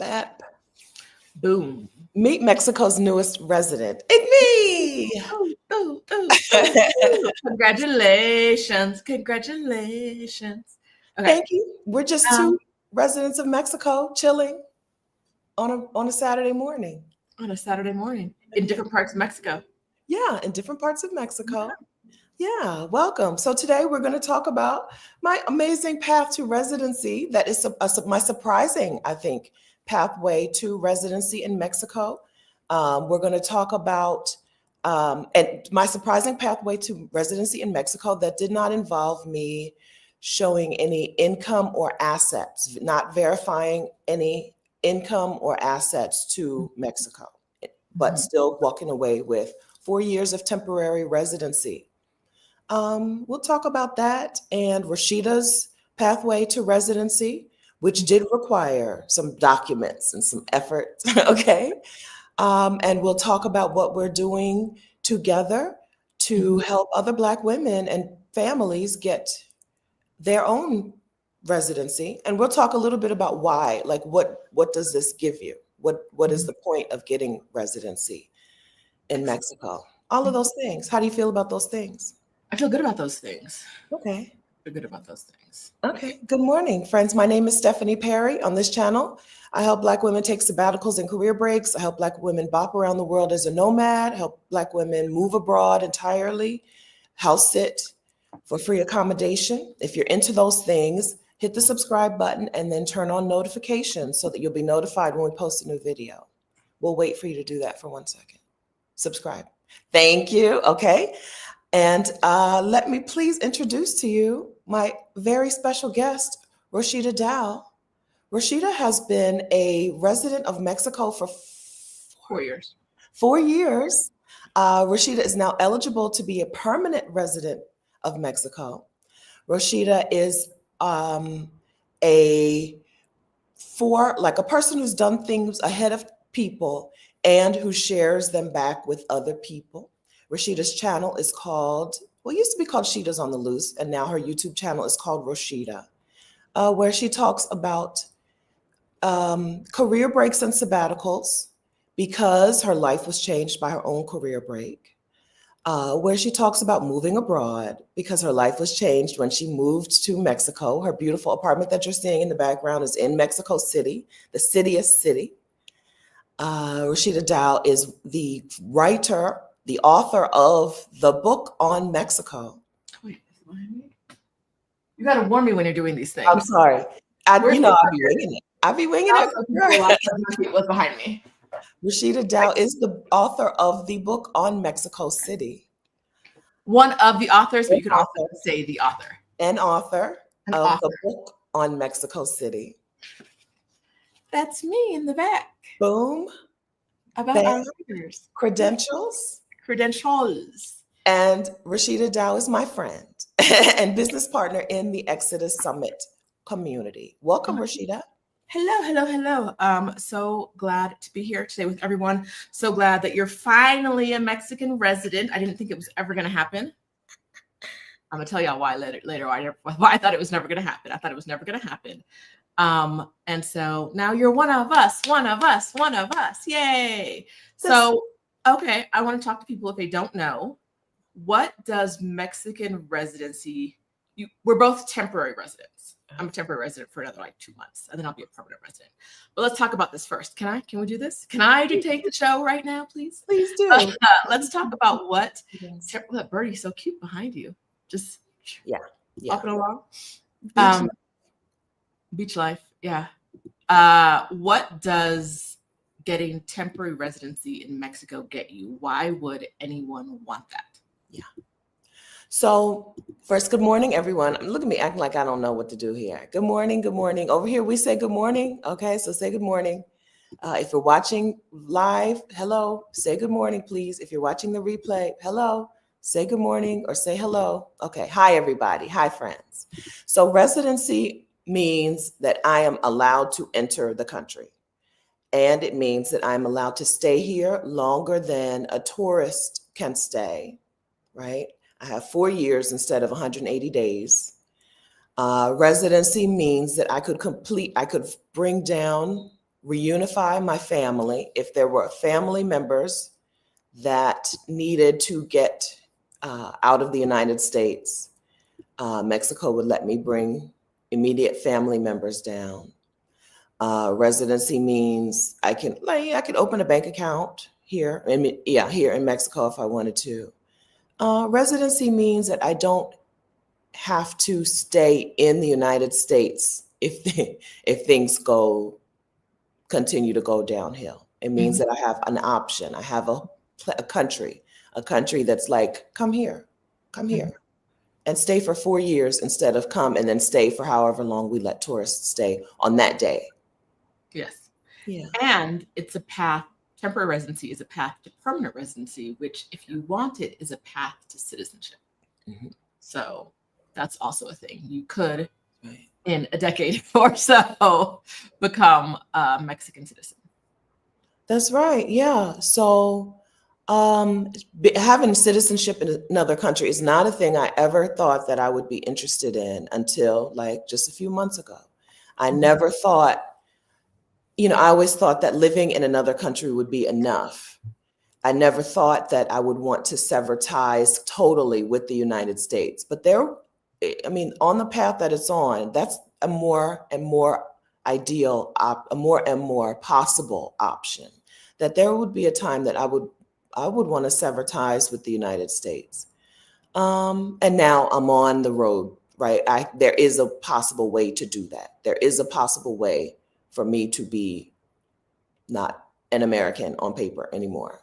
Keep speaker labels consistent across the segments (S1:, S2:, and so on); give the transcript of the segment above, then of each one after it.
S1: A.S.A.P.
S2: Boom.
S1: Meet Mexico's newest resident. It's me.
S2: Ooh, ooh, ooh, ooh. Congratulations. Congratulations. Okay.
S1: Thank you. We're just two residents of Mexico chilling on a Saturday morning.
S2: On a Saturday morning in different parts of Mexico.
S1: Yeah, in different parts of Mexico. Yeah, welcome. So today we're going to talk about my amazing path to residency. That is my surprising, I think, pathway to residency in Mexico. We're going to talk about and my surprising pathway to residency in Mexico that did not involve me showing any income or assets, not verifying any income or assets to Mexico, but still walking away with 4 years of temporary residency. We'll talk about that and Rashida's pathway to residency, which did require some documents and some effort. Okay. And we'll talk about what we're doing together to help other Black women and families get their own residency. And we'll talk a little bit about why, like what does this give you? What is the point of getting residency in Mexico? All of those things. How do you feel about those things?
S2: I feel good about those things.
S1: Okay.
S2: I feel good about those things.
S1: Okay. Good morning, friends. My name is Stephanie Perry. On this channel, I help Black women take sabbaticals and career breaks. I help Black women bop around the world as a nomad, help Black women move abroad entirely, house sit for free accommodation. If you're into those things, hit the subscribe button and then turn on notifications so that you'll be notified when we post a new video. We'll wait for you to do that for 1 second. Subscribe. Thank you. Okay. And let me please introduce to you my very special guest, Rashida Dow. Rashida has been a resident of Mexico for
S2: 4 years.
S1: 4 years. Rashida is now eligible to be a permanent resident of Mexico. Rashida is a person who's done things ahead of people and who shares them back with other people. Rashida's channel is called, well, it used to be called Sheeta's on the Loose, and now her YouTube channel is called Rashida, where she talks about career breaks and sabbaticals because her life was changed by her own career break, where she talks about moving abroad because her life was changed when she moved to Mexico. Her beautiful apartment that you're seeing in the background is in Mexico City, the citiest city. Rashida Dow is the writer, the author of the book on Mexico.
S2: Wait, you got to warn me when you're doing these things.
S1: I'm sorry. I'll be winging it. I'll be winging it.
S2: What's behind me?
S1: Rashida Dow is the author of the book on Mexico City.
S2: One of the authors, but you can also say the author.
S1: An author of the book on Mexico City.
S2: That's me in the back.
S1: Boom.
S2: About our writers.
S1: Credentials.
S2: And
S1: Rashida Dow is my friend and business partner in the Exodus Summit community. Welcome, Rashida.
S2: Hello. So glad to be here today with everyone. So glad that you're finally a Mexican resident. I didn't think it was ever going to happen. I'm going to tell y'all why later why I thought it was never going to happen. I thought it was never going to happen. And so now you're one of us. Yay. So, okay. I want to talk to people if they don't know. What does Mexican residency, we're both temporary residents. I'm a temporary resident for another 2 months, and then I'll be a permanent resident. But let's talk about this first. Can we do this? Can I dictate the show right now, please?
S1: Please do.
S2: Let's talk about what that birdie's so cute behind you. Just hopping along. Beach life. Yeah. What does getting temporary residency in Mexico get you? Why would anyone want that?
S1: Yeah. So first, good morning, everyone. Look at me acting like I don't know what to do here. Good morning. Over here, we say good morning. Okay, so say good morning. If you're watching live, hello, say good morning, please. If you're watching the replay, hello, say good morning or say hello. Okay, hi, everybody. Hi, friends. So residency means that I am allowed to enter the country. And it means that I'm allowed to stay here longer than a tourist can stay, right? I have 4 years instead of 180 days. Residency means that I could bring down reunify my family. If there were family members that needed to get out of the United States, Mexico would let me bring immediate family members down. Residency means I could open a bank account here. Here in Mexico if I wanted to. Residency means that I don't have to stay in the United States if things continue to go downhill. It means that I have an option. I have a country that's like, come here, and stay for 4 years instead of come and then stay for however long we let tourists stay on that day.
S2: Yes.
S1: Yeah.
S2: And it's a path. Temporary residency is a path to permanent residency, which, if you want it, is a path to citizenship.
S1: Mm-hmm.
S2: So that's also a thing. You could,
S1: Right,
S2: in a decade or so, become a Mexican citizen.
S1: That's right. Yeah. So having citizenship in another country is not a thing I ever thought that I would be interested in until like just a few months ago. I never thought, I always thought that living in another country would be enough. I never thought that I would want to sever ties totally with the United States. But on the path that it's on, that's a more and more ideal, a more and more possible option. That there would be a time that I would want to sever ties with the United States. And now I'm on the road, right? There is a possible way to do that. There is a possible way for me to be not an American on paper anymore.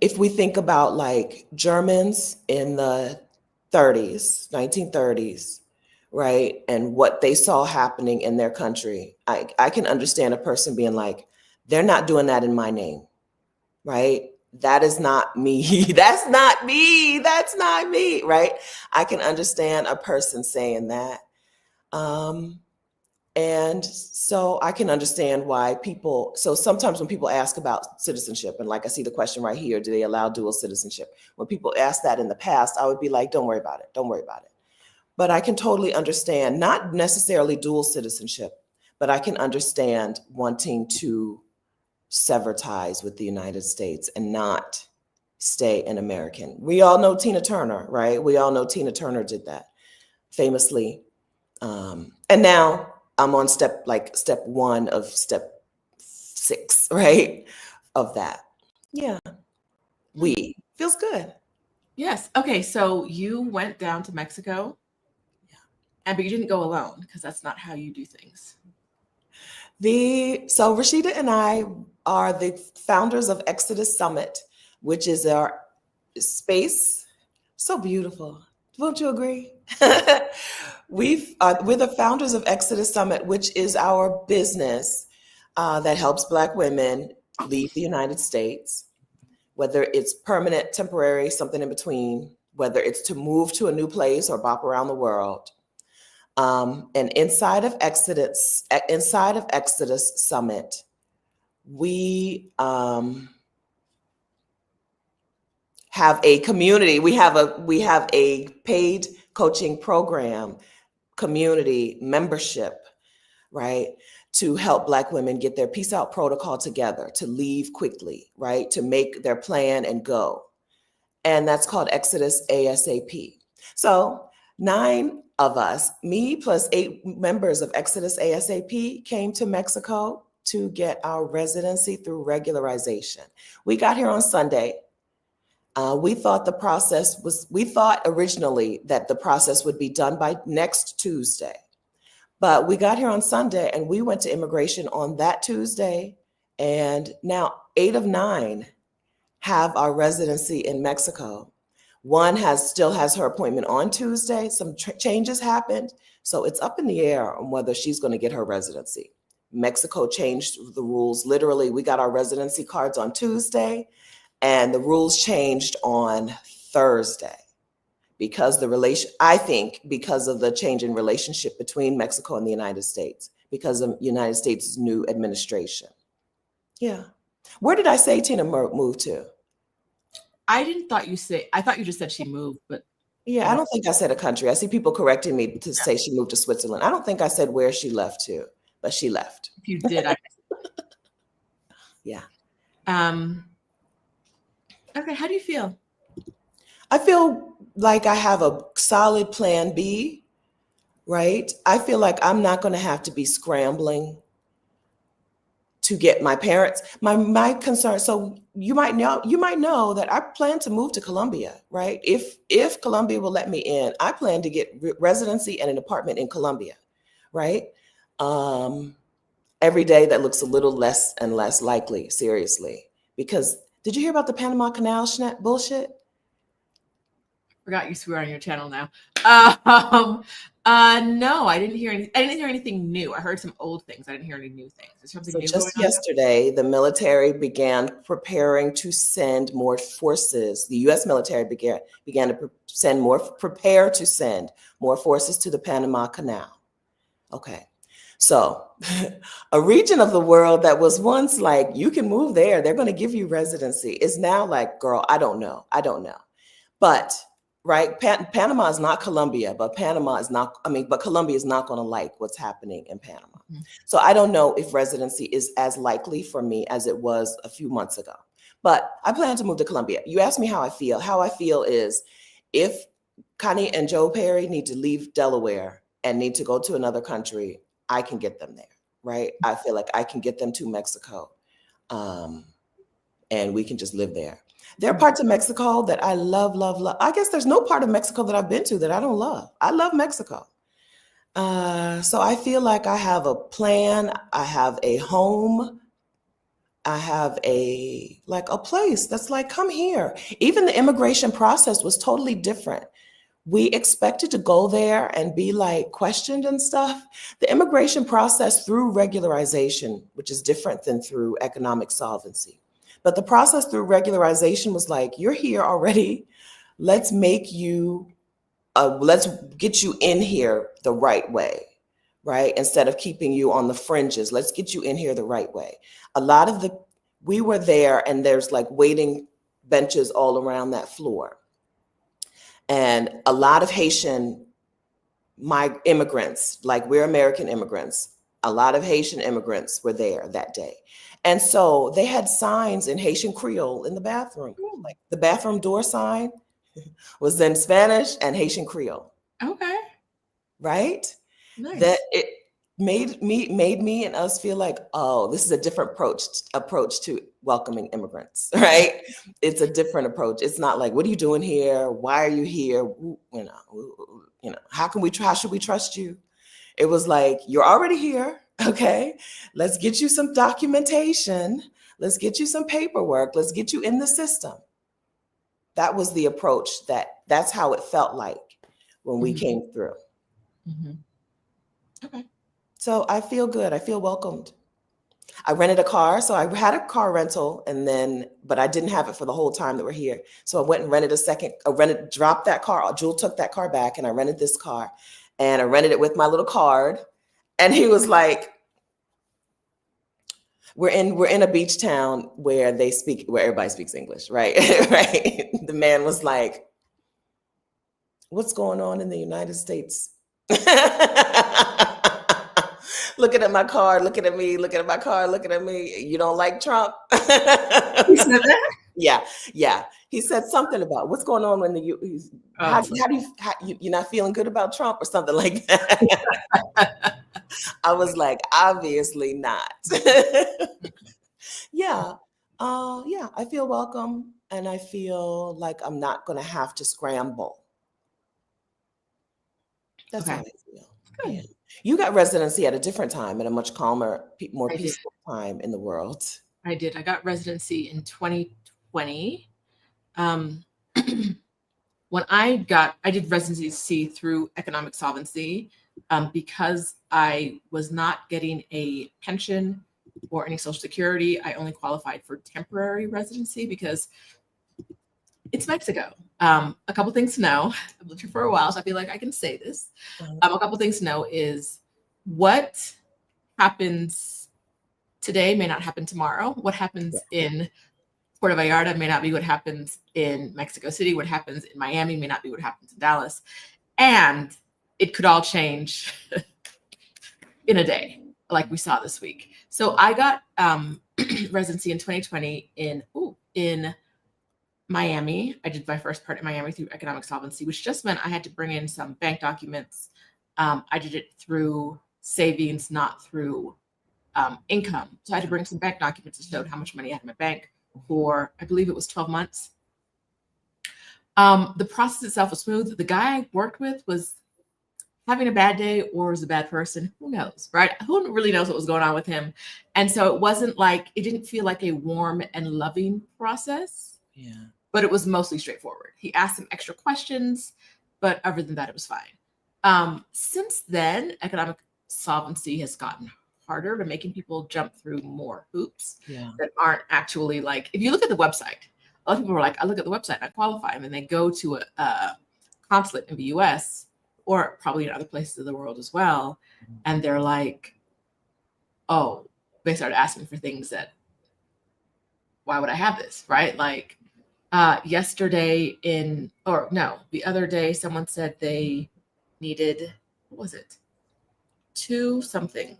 S1: If we think about like Germans in the 1930s, right, and what they saw happening in their country, I can understand a person being like, they're not doing that in my name, right? That is not me. That's not me. That's not me, right? I can understand a person saying that. And so I can understand why so sometimes when people ask about citizenship, and like I see the question right here, do they allow dual citizenship? When people ask that in the past, I would be like, don't worry about it. Don't worry about it. But I can totally understand, not necessarily dual citizenship, but I can understand wanting to sever ties with the United States and not stay an American. We all know Tina Turner, right? We all know Tina Turner did that famously. And now I'm on step one of step 6, right? Of that. Yeah. Feels good.
S2: Yes. Okay. So you went down to Mexico, but you didn't go alone, because that's not how you do things.
S1: So Rashida and I are the founders of Exodus Summit, which is our space. So beautiful. Won't you agree? We're the founders of Exodus Summit, which is our business that helps Black women leave the United States, whether it's permanent, temporary, something in between, whether it's to move to a new place or bop around the world. And inside of Exodus Summit, we have a community. We have a paid coaching program, community membership, right? To help Black women get their peace out protocol together, to leave quickly, right? To make their plan and go. And that's called Exodus A.S.A.P. So 9 of us, me plus 8 members of Exodus A.S.A.P, came to Mexico to get our residency through regularization. We got here on Sunday. We thought originally that the process would be done by next Tuesday. But we got here on Sunday and we went to immigration on that Tuesday. And now 8 of 9 have our residency in Mexico. One still has her appointment on Tuesday. Some changes happened. So it's up in the air on whether she's going to get her residency. Mexico changed the rules. Literally, we got our residency cards on Tuesday and the rules changed on Thursday because because of the change in relationship between Mexico and the United States, because of the United States' new administration. Yeah. Where did I say Tina moved to?
S2: I thought you just said she moved, but
S1: yeah, I don't think I said a country. I see people correcting me to say she moved to Switzerland. I don't think I said where she left to, but she left.
S2: If you did, I
S1: Yeah.
S2: Okay, how do you feel?
S1: I feel like I have a solid plan B, right? I feel like I'm not going to have to be scrambling to get my parents. My concern, so you might know that I plan to move to Columbia, right? If Columbia will let me in, I plan to get residency and an apartment in Columbia, right? Every day that looks a little less and less likely, seriously. Because did you hear about the Panama Canal bullshit?
S2: Forgot you swear on your channel now. No, I didn't hear anything new. I heard some old things. I didn't hear any new things. There's something
S1: So
S2: new going
S1: just
S2: on.
S1: yesterday, the military began preparing to send more forces. The U.S. military began to prepare to send more forces to the Panama Canal. Okay. So a region of the world that was once like, you can move there, they're going to give you residency, is now like, girl, I don't know. But right, Panama is not Colombia, but but Colombia is not going to like what's happening in Panama.
S2: Mm-hmm.
S1: So I don't know if residency is as likely for me as it was a few months ago. But I plan to move to Colombia. You asked me how I feel. How I feel is if Connie and Joe Perry need to leave Delaware and need to go to another country, I can get them there, right? I feel like I can get them to Mexico, and we can just live there. There are parts of Mexico that I love, love, love. I guess there's no part of Mexico that I've been to that I don't love. I love Mexico. So I feel like I have a plan. I have a home. I have a place that's like, come here. Even the immigration process was totally different. We expected to go there and be like questioned and stuff. The immigration process through regularization, which is different than through economic solvency. But the process through regularization was like, you're here already. Let's make you, let's get you in here the right way, right? Instead of keeping you on the fringes, let's get you in here the right way. We were there and there's like waiting benches all around that floor. And a lot of Haitian immigrants, like we're American immigrants, a lot of Haitian immigrants were there that day. And so they had signs in Haitian Creole in the bathroom. Like the bathroom door sign was in Spanish and Haitian Creole.
S2: Okay.
S1: Right?
S2: Nice.
S1: That it made me and us feel like, oh, this is a different approach to welcoming immigrants, right? It's a different approach. It's not like, what are you doing here? Why are you here? How should we trust you? It was like, you're already here. Okay, let's get you some documentation. Let's get you some paperwork. Let's get you in the system. That was the approach. That's how it felt like when we came through.
S2: Mm-hmm. Okay.
S1: So I feel good. I feel welcomed. I rented a car. So I had a car rental but I didn't have it for the whole time that we're here. So I went and dropped that car. Jewel took that car back and I rented this car and I rented it with my little card. And he was like, we're in a beach town where everybody speaks English, right? Right. The man was like, what's going on in the United States? Looking at my card, looking at me, looking at my card, looking at me. You don't like Trump?
S2: He said that?
S1: Yeah. He said something about what's going on when you're not feeling good about Trump or something like that. I was like, obviously not. Yeah. I feel welcome and I feel like I'm not going to have to scramble. That's how I feel.
S2: Good.
S1: Yeah. You got residency at a different time, at a much calmer, more
S2: I
S1: peaceful time in the world.
S2: I did. I got residency in 2020. When I did residency through economic solvency because I was not getting a pension or any Social Security. I only qualified for temporary residency because it's Mexico. A couple things to know. I've lived here for a while, so I feel like I can say this. A couple things to know is what happens today may not happen tomorrow. What happens in Puerto Vallarta may not be what happens in Mexico City. What happens in Miami may not be what happens in Dallas. And it could all change in a day. like we saw this week. So I got residency in 2020 in Miami. I did my first part in Miami through economic solvency, which just meant I had to bring in some bank documents. I did it through savings, not through income. So I had to bring some bank documents that showed how much money I had in my bank for, I believe it was 12 months. The process itself was smooth. The guy I worked with was having a bad day or was a bad person. Who knows, right? Who really knows what was going on with him? And so it wasn't like, it didn't feel like a warm and loving process.
S1: Yeah.
S2: But it was mostly straightforward. He asked some extra questions, but other than that, it was fine. Since then, economic solvency has gotten harder to making people jump through more hoops that aren't actually like, if you look at the website, a lot of people are like, I look at the website and I qualify, and then they go to a consulate in the US or probably in other places of the world as well. And they're like, oh, they started asking for things that, why would I have this, right? Like, the other day, someone said they needed, what was it? Two something.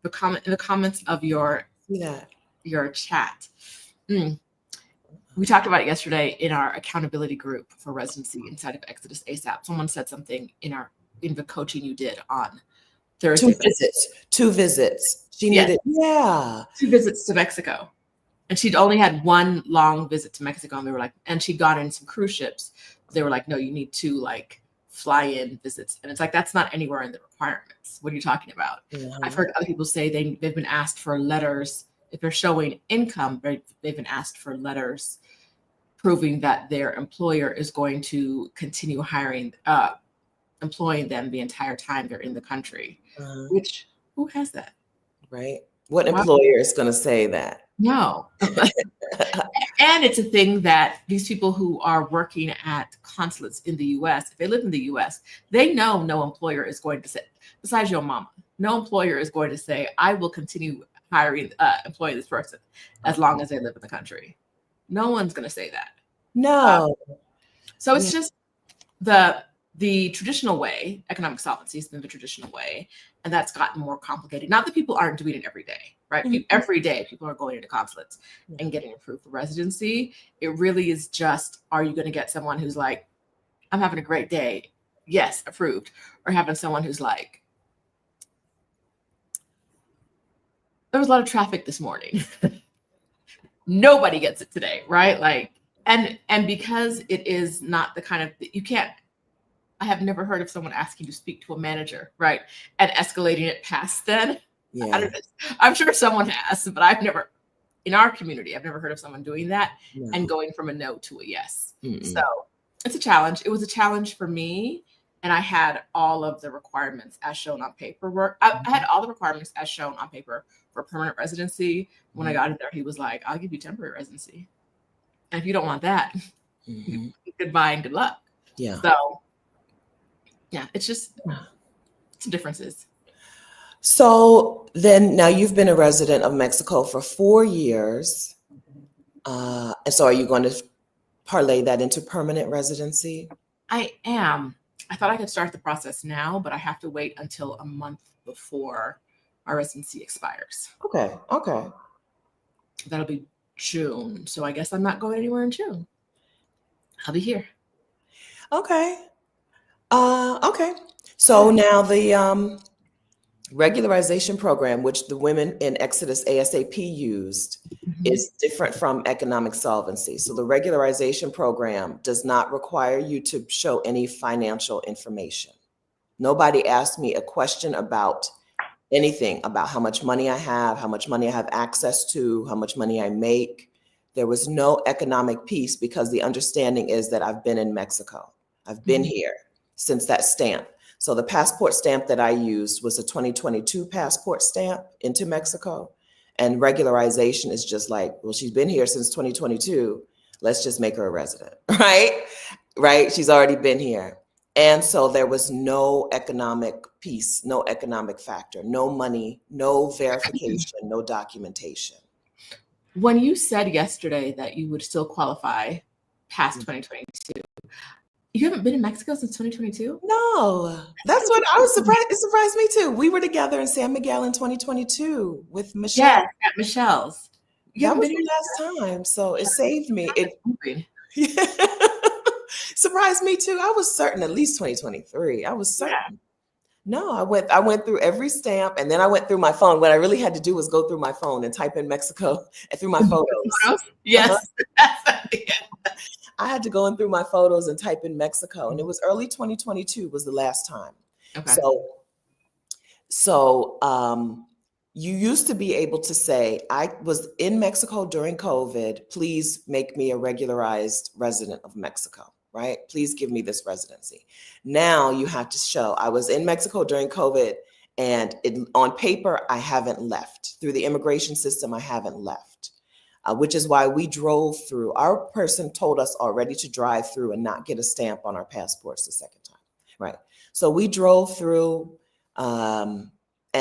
S2: In the comments of your chat. We talked about it yesterday in our accountability group for residency inside of Exodus A.S.A.P. Someone said something in the coaching you did on Thursday.
S1: Two visits. She needed,
S2: 2 visits to Mexico. And she'd only had one long visit to Mexico, and they were like, and she'd gone in some cruise ships. They were like, no, you need 2 like fly-in visits. And it's like, that's not anywhere in the requirements. What are you talking about? I've heard other people say they've been asked for letters. If they're showing income, they've been asked for letters proving that their employer is going to continue employing them the entire time they're in the country. Which, who has that?
S1: Right. What employer is going to say that?
S2: No. And it's a thing that these people who are working at consulates in the US, if they live in the US, they know no employer is going to say, besides your mama, no employer is going to say, I will continue employing this person as long as they live in the country. No one's going to say that.
S1: No.
S2: So it's just the traditional way. Economic solvency has been the traditional way, and that's gotten more complicated. Not that people aren't doing it every day, right? Every day people are going into consulates and getting approved for residency. It really is just, are you going to get someone who's like, I'm having a great day, yes, approved, or having someone who's like, there was a lot of traffic this morning. Nobody gets it today, right? Like, and because it is not the kind of, I have never heard of someone asking to speak to a manager, right? And escalating it past then.
S1: Yeah.
S2: I'm sure someone has, but I've never, in our community, I've never heard of someone doing that and going from a no to a yes. So it's a challenge. It was a challenge for me. And I had all of the requirements as shown on paperwork. I had all the requirements as shown on paper for permanent residency. When I got in there, he was like, I'll give you temporary residency. And if you don't want that, goodbye and good luck.
S1: Yeah.
S2: So yeah, it's just some differences.
S1: So then now you've been a resident of Mexico for 4 years. And so are you going to parlay that into permanent residency?
S2: I am. I thought I could start the process now, but I have to wait until a month before my residency expires.
S1: Okay.
S2: That'll be June. So I guess I'm not going anywhere in June. I'll be here.
S1: Okay. So now the regularization program, which the women in Exodus A.S.A.P used, is different from economic solvency. So the regularization program does not require you to show any financial information. Nobody asked me a question about anything about how much money I have, how much money I have access to, how much money I make. There was no economic piece because the understanding is that I've been in Mexico. I've been here since that stamp. So the passport stamp that I used was a 2022 passport stamp into Mexico. And regularization is just like, well, she's been here since 2022. Let's just make her a resident, right? She's already been here. And so there was no economic piece, no economic factor, no money, no verification, no documentation.
S2: When you said yesterday that you would still qualify past 2022, You haven't been in Mexico since 2022?
S1: No, that's what I was surprised. It surprised me too. We were together in San Miguel in 2022 with Michelle.
S2: Yes, at Michelle's. You
S1: That
S2: haven't
S1: was
S2: been here?
S1: the last time, so it saved me. It
S2: Moving.
S1: surprised me too. I was certain at least 2023. I was
S2: Yeah.
S1: certain. No, I went through every stamp and then I went through my phone. What I really had to do was go through my phone and type in Mexico and through my photos.
S2: Photos? Yes.
S1: I had to go in through my photos and type in Mexico, and it was early 2022 was the last time.
S2: Okay.
S1: So you used to be able to say, I was in Mexico during COVID. Please make me a regularized resident of Mexico, right? Please give me this residency. Now you have to show I was in Mexico during COVID, and on paper, I haven't left. Through the immigration system, I haven't left. Which is why we drove through. Our person told us already to drive through and not get a stamp on our passports the second time, right? So we drove through, and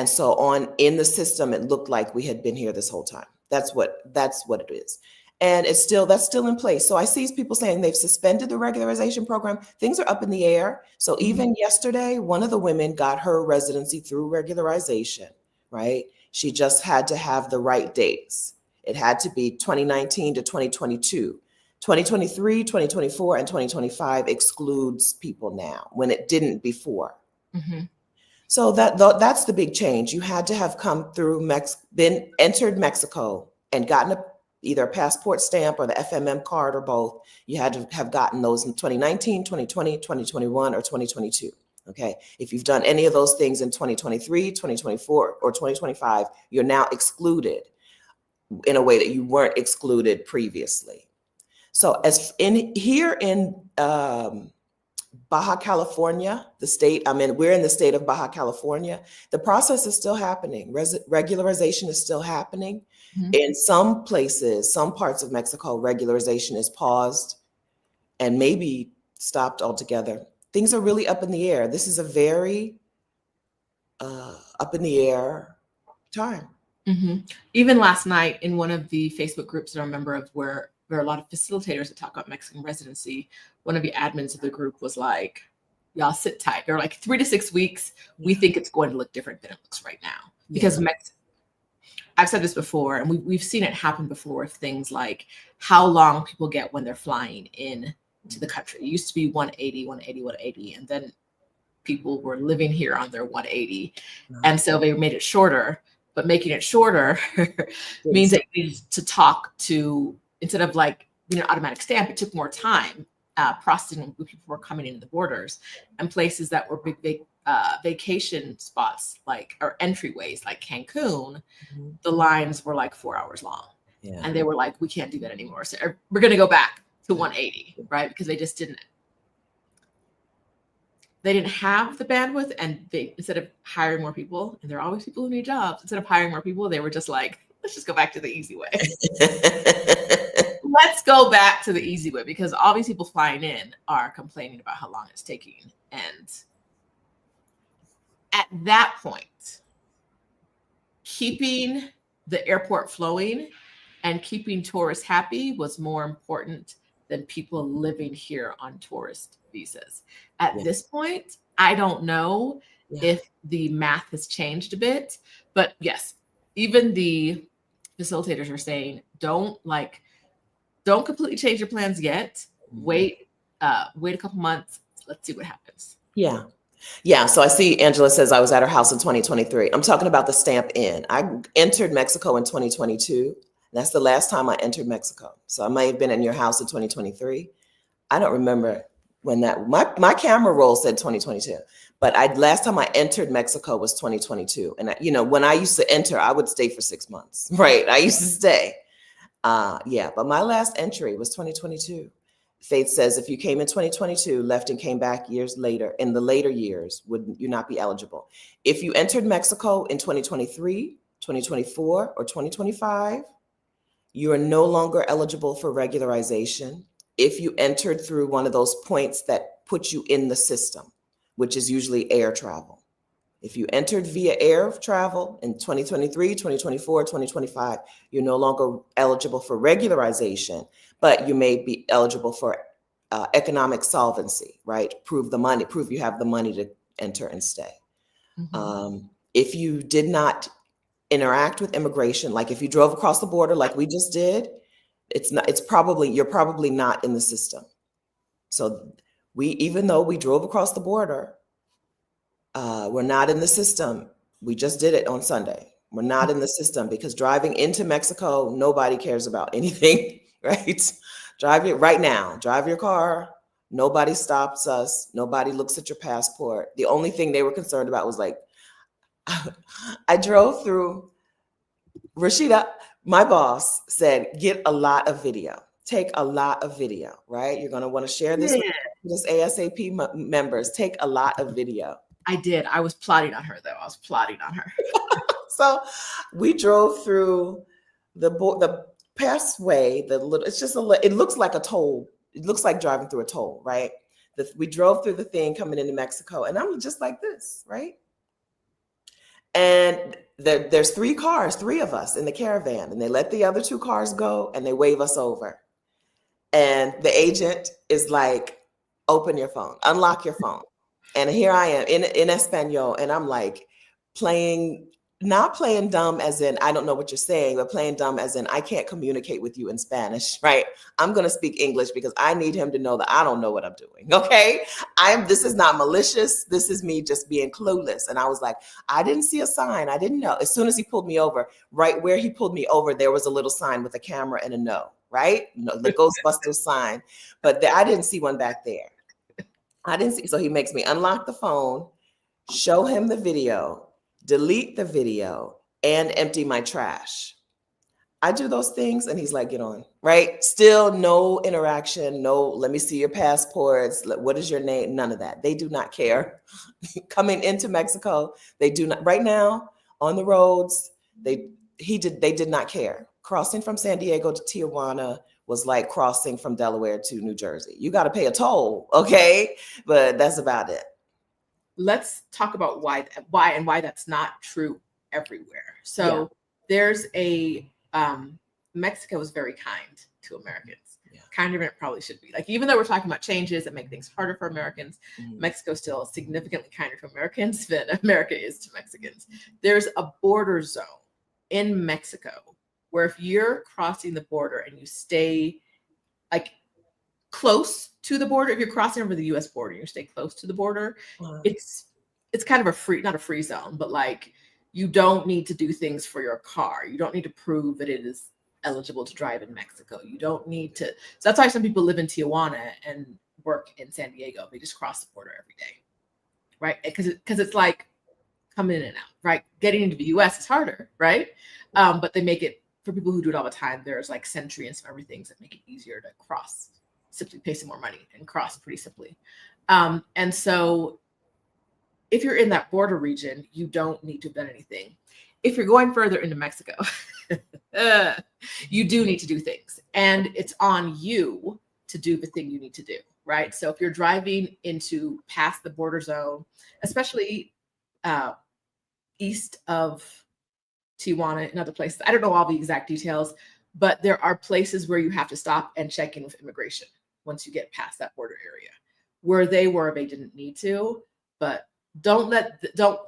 S1: so on in the system, it looked like we had been here this whole time. That's what it is. And that's still in place. So I see people saying they've suspended the regularization program. Things are up in the air. So even yesterday, one of the women got her residency through regularization, right? She just had to have the right dates. It had to be 2019 to 2022. 2023, 2024, and 2025 excludes people now when it didn't before.
S2: Mm-hmm.
S1: So that's the big change. You had to have come through entered Mexico and gotten either a passport stamp or the FMM card or both. You had to have gotten those in 2019, 2020, 2021, or 2022. Okay. If you've done any of those things in 2023, 2024, or 2025, you're now excluded in a way that you weren't excluded previously. So here in Baja California, the state I'm in, we're in the state of Baja California. The process is still happening. Regularization is still happening. Mm-hmm. In some places, some parts of Mexico, regularization is paused and maybe stopped altogether. Things are really up in the air. This is a very up in the air time.
S2: Mm-hmm. Even last night in one of the Facebook groups that I'm a member of, where there are a lot of facilitators that talk about Mexican residency, one of the admins of the group was like, y'all sit tight. They're like 3 to 6 weeks. We think it's going to look different than it looks right now. Because I've said this before, and we've seen it happen before with things like how long people get when they're flying in to the country. It used to be 180, 180, 180. And then people were living here on their 180. And so they made it shorter. But making it shorter means that you need to talk to, instead of like being an automatic stamp, it took more time processing when people were coming into the borders, and places that were big vacation spots, like, or entryways like Cancun, the lines were like 4 hours long. Yeah. And they were like, we can't do that anymore. So we're going to go back to 180, right? Because they just didn't have the bandwidth, and they, instead of hiring more people, and there are always people who need jobs, instead of hiring more people, they were just like, let's just go back to the easy way. Let's go back to the easy way, because all these people flying in are complaining about how long it's taking. And at that point, keeping the airport flowing and keeping tourists happy was more important than people living here on tourist visas. At this point, I don't know if the math has changed a bit, but yes, even the facilitators are saying, don't completely change your plans yet. Wait a couple months. Let's see what happens.
S1: Yeah. Yeah. So I see Angela says I was at her house in 2023. I'm talking about the stamp in. I entered Mexico in 2022. That's the last time I entered Mexico. So I may have been in your house in 2023. I don't remember when that, my camera roll said 2022, but last time I entered Mexico was 2022. And when I used to enter, I would stay for 6 months, right? I used to stay. But my last entry was 2022. Faith says if you came in 2022, left and came back years later, in the later years, would you not be eligible? If you entered Mexico in 2023, 2024, or 2025, you are no longer eligible for regularization if you entered through one of those points that put you in the system, which is usually air travel. If you entered via air travel in 2023, 2024, 2025, you're no longer eligible for regularization, but you may be eligible for economic solvency, right? Prove you have the money to enter and stay. If you did not interact with immigration, like if you drove across the border like we just did, you're probably not in the system. So even though we drove across the border, we're not in the system. We just did it on Sunday. We're not in the system because driving into Mexico, nobody cares about anything, right? Drive your car. Nobody stops us. Nobody looks at your passport. The only thing they were concerned about was like, I drove through, Rashida, my boss said, get a lot of video. Take a lot of video, right? You're going to want to share this with this A.S.A.P members. Take a lot of video.
S2: I did. I was plotting on her, though. I was plotting on her.
S1: So we drove through the passway, it looks like a toll. It looks like driving through a toll, right? We drove through the thing coming into Mexico, and I'm just like this, right? And there's three of us in the caravan, and they let the other two cars go and they wave us over. And the agent is like, open your phone, unlock your phone. And here I am in Espanol, and I'm like not playing dumb as in I don't know what you're saying, but playing dumb as in I can't communicate with you in Spanish, right? I'm going to speak English because I need him to know that I don't know what I'm doing, okay? This is not malicious. This is me just being clueless. And I was like, I didn't see a sign. I didn't know. As soon as he pulled me over, right where he pulled me over, there was a little sign with a camera and a no, right? No, the Ghostbusters sign. But I didn't see one back there. I didn't see. So he makes me unlock the phone, show him the video, delete the video, and empty my trash. I do those things and he's like, get on, right? Still no interaction, no, let me see your passports. What is your name? None of that. They do not care. Coming into Mexico, they do not, right now on the roads, they did not care. Crossing from San Diego to Tijuana was like crossing from Delaware to New Jersey. You got to pay a toll, okay? But that's about it.
S2: Let's talk about why that's not true everywhere. So there's Mexico is very kind to Americans. Kinder than it probably should be. Like, even though we're talking about changes that make things harder for Americans, Mexico still significantly kinder to Americans than America is to Mexicans. There's a border zone in Mexico where if you're crossing the border and you stay like close to the border, if you're crossing over the US border, you stay close to the border, it's kind of not a free zone, but like you don't need to do things for your car. You don't need to prove that it is eligible to drive in Mexico. You don't need to. So that's why some people live in Tijuana and work in San Diego. They just cross the border every day, right? Because it's like coming in and out, right? Getting into the US is harder, right? But they make it, for people who do it all the time, there's like Sentry and some other things that make it easier to cross, simply pay some more money and cross pretty simply. And so if you're in that border region, you don't need to have done anything. If you're going further into Mexico, you do need to do things. And it's on you to do the thing you need to do, right? So if you're driving past the border zone, especially east of Tijuana and other places, I don't know all the exact details, but there are places where you have to stop and check in with immigration once you get past that border area. Where they were, they didn't need to, but don't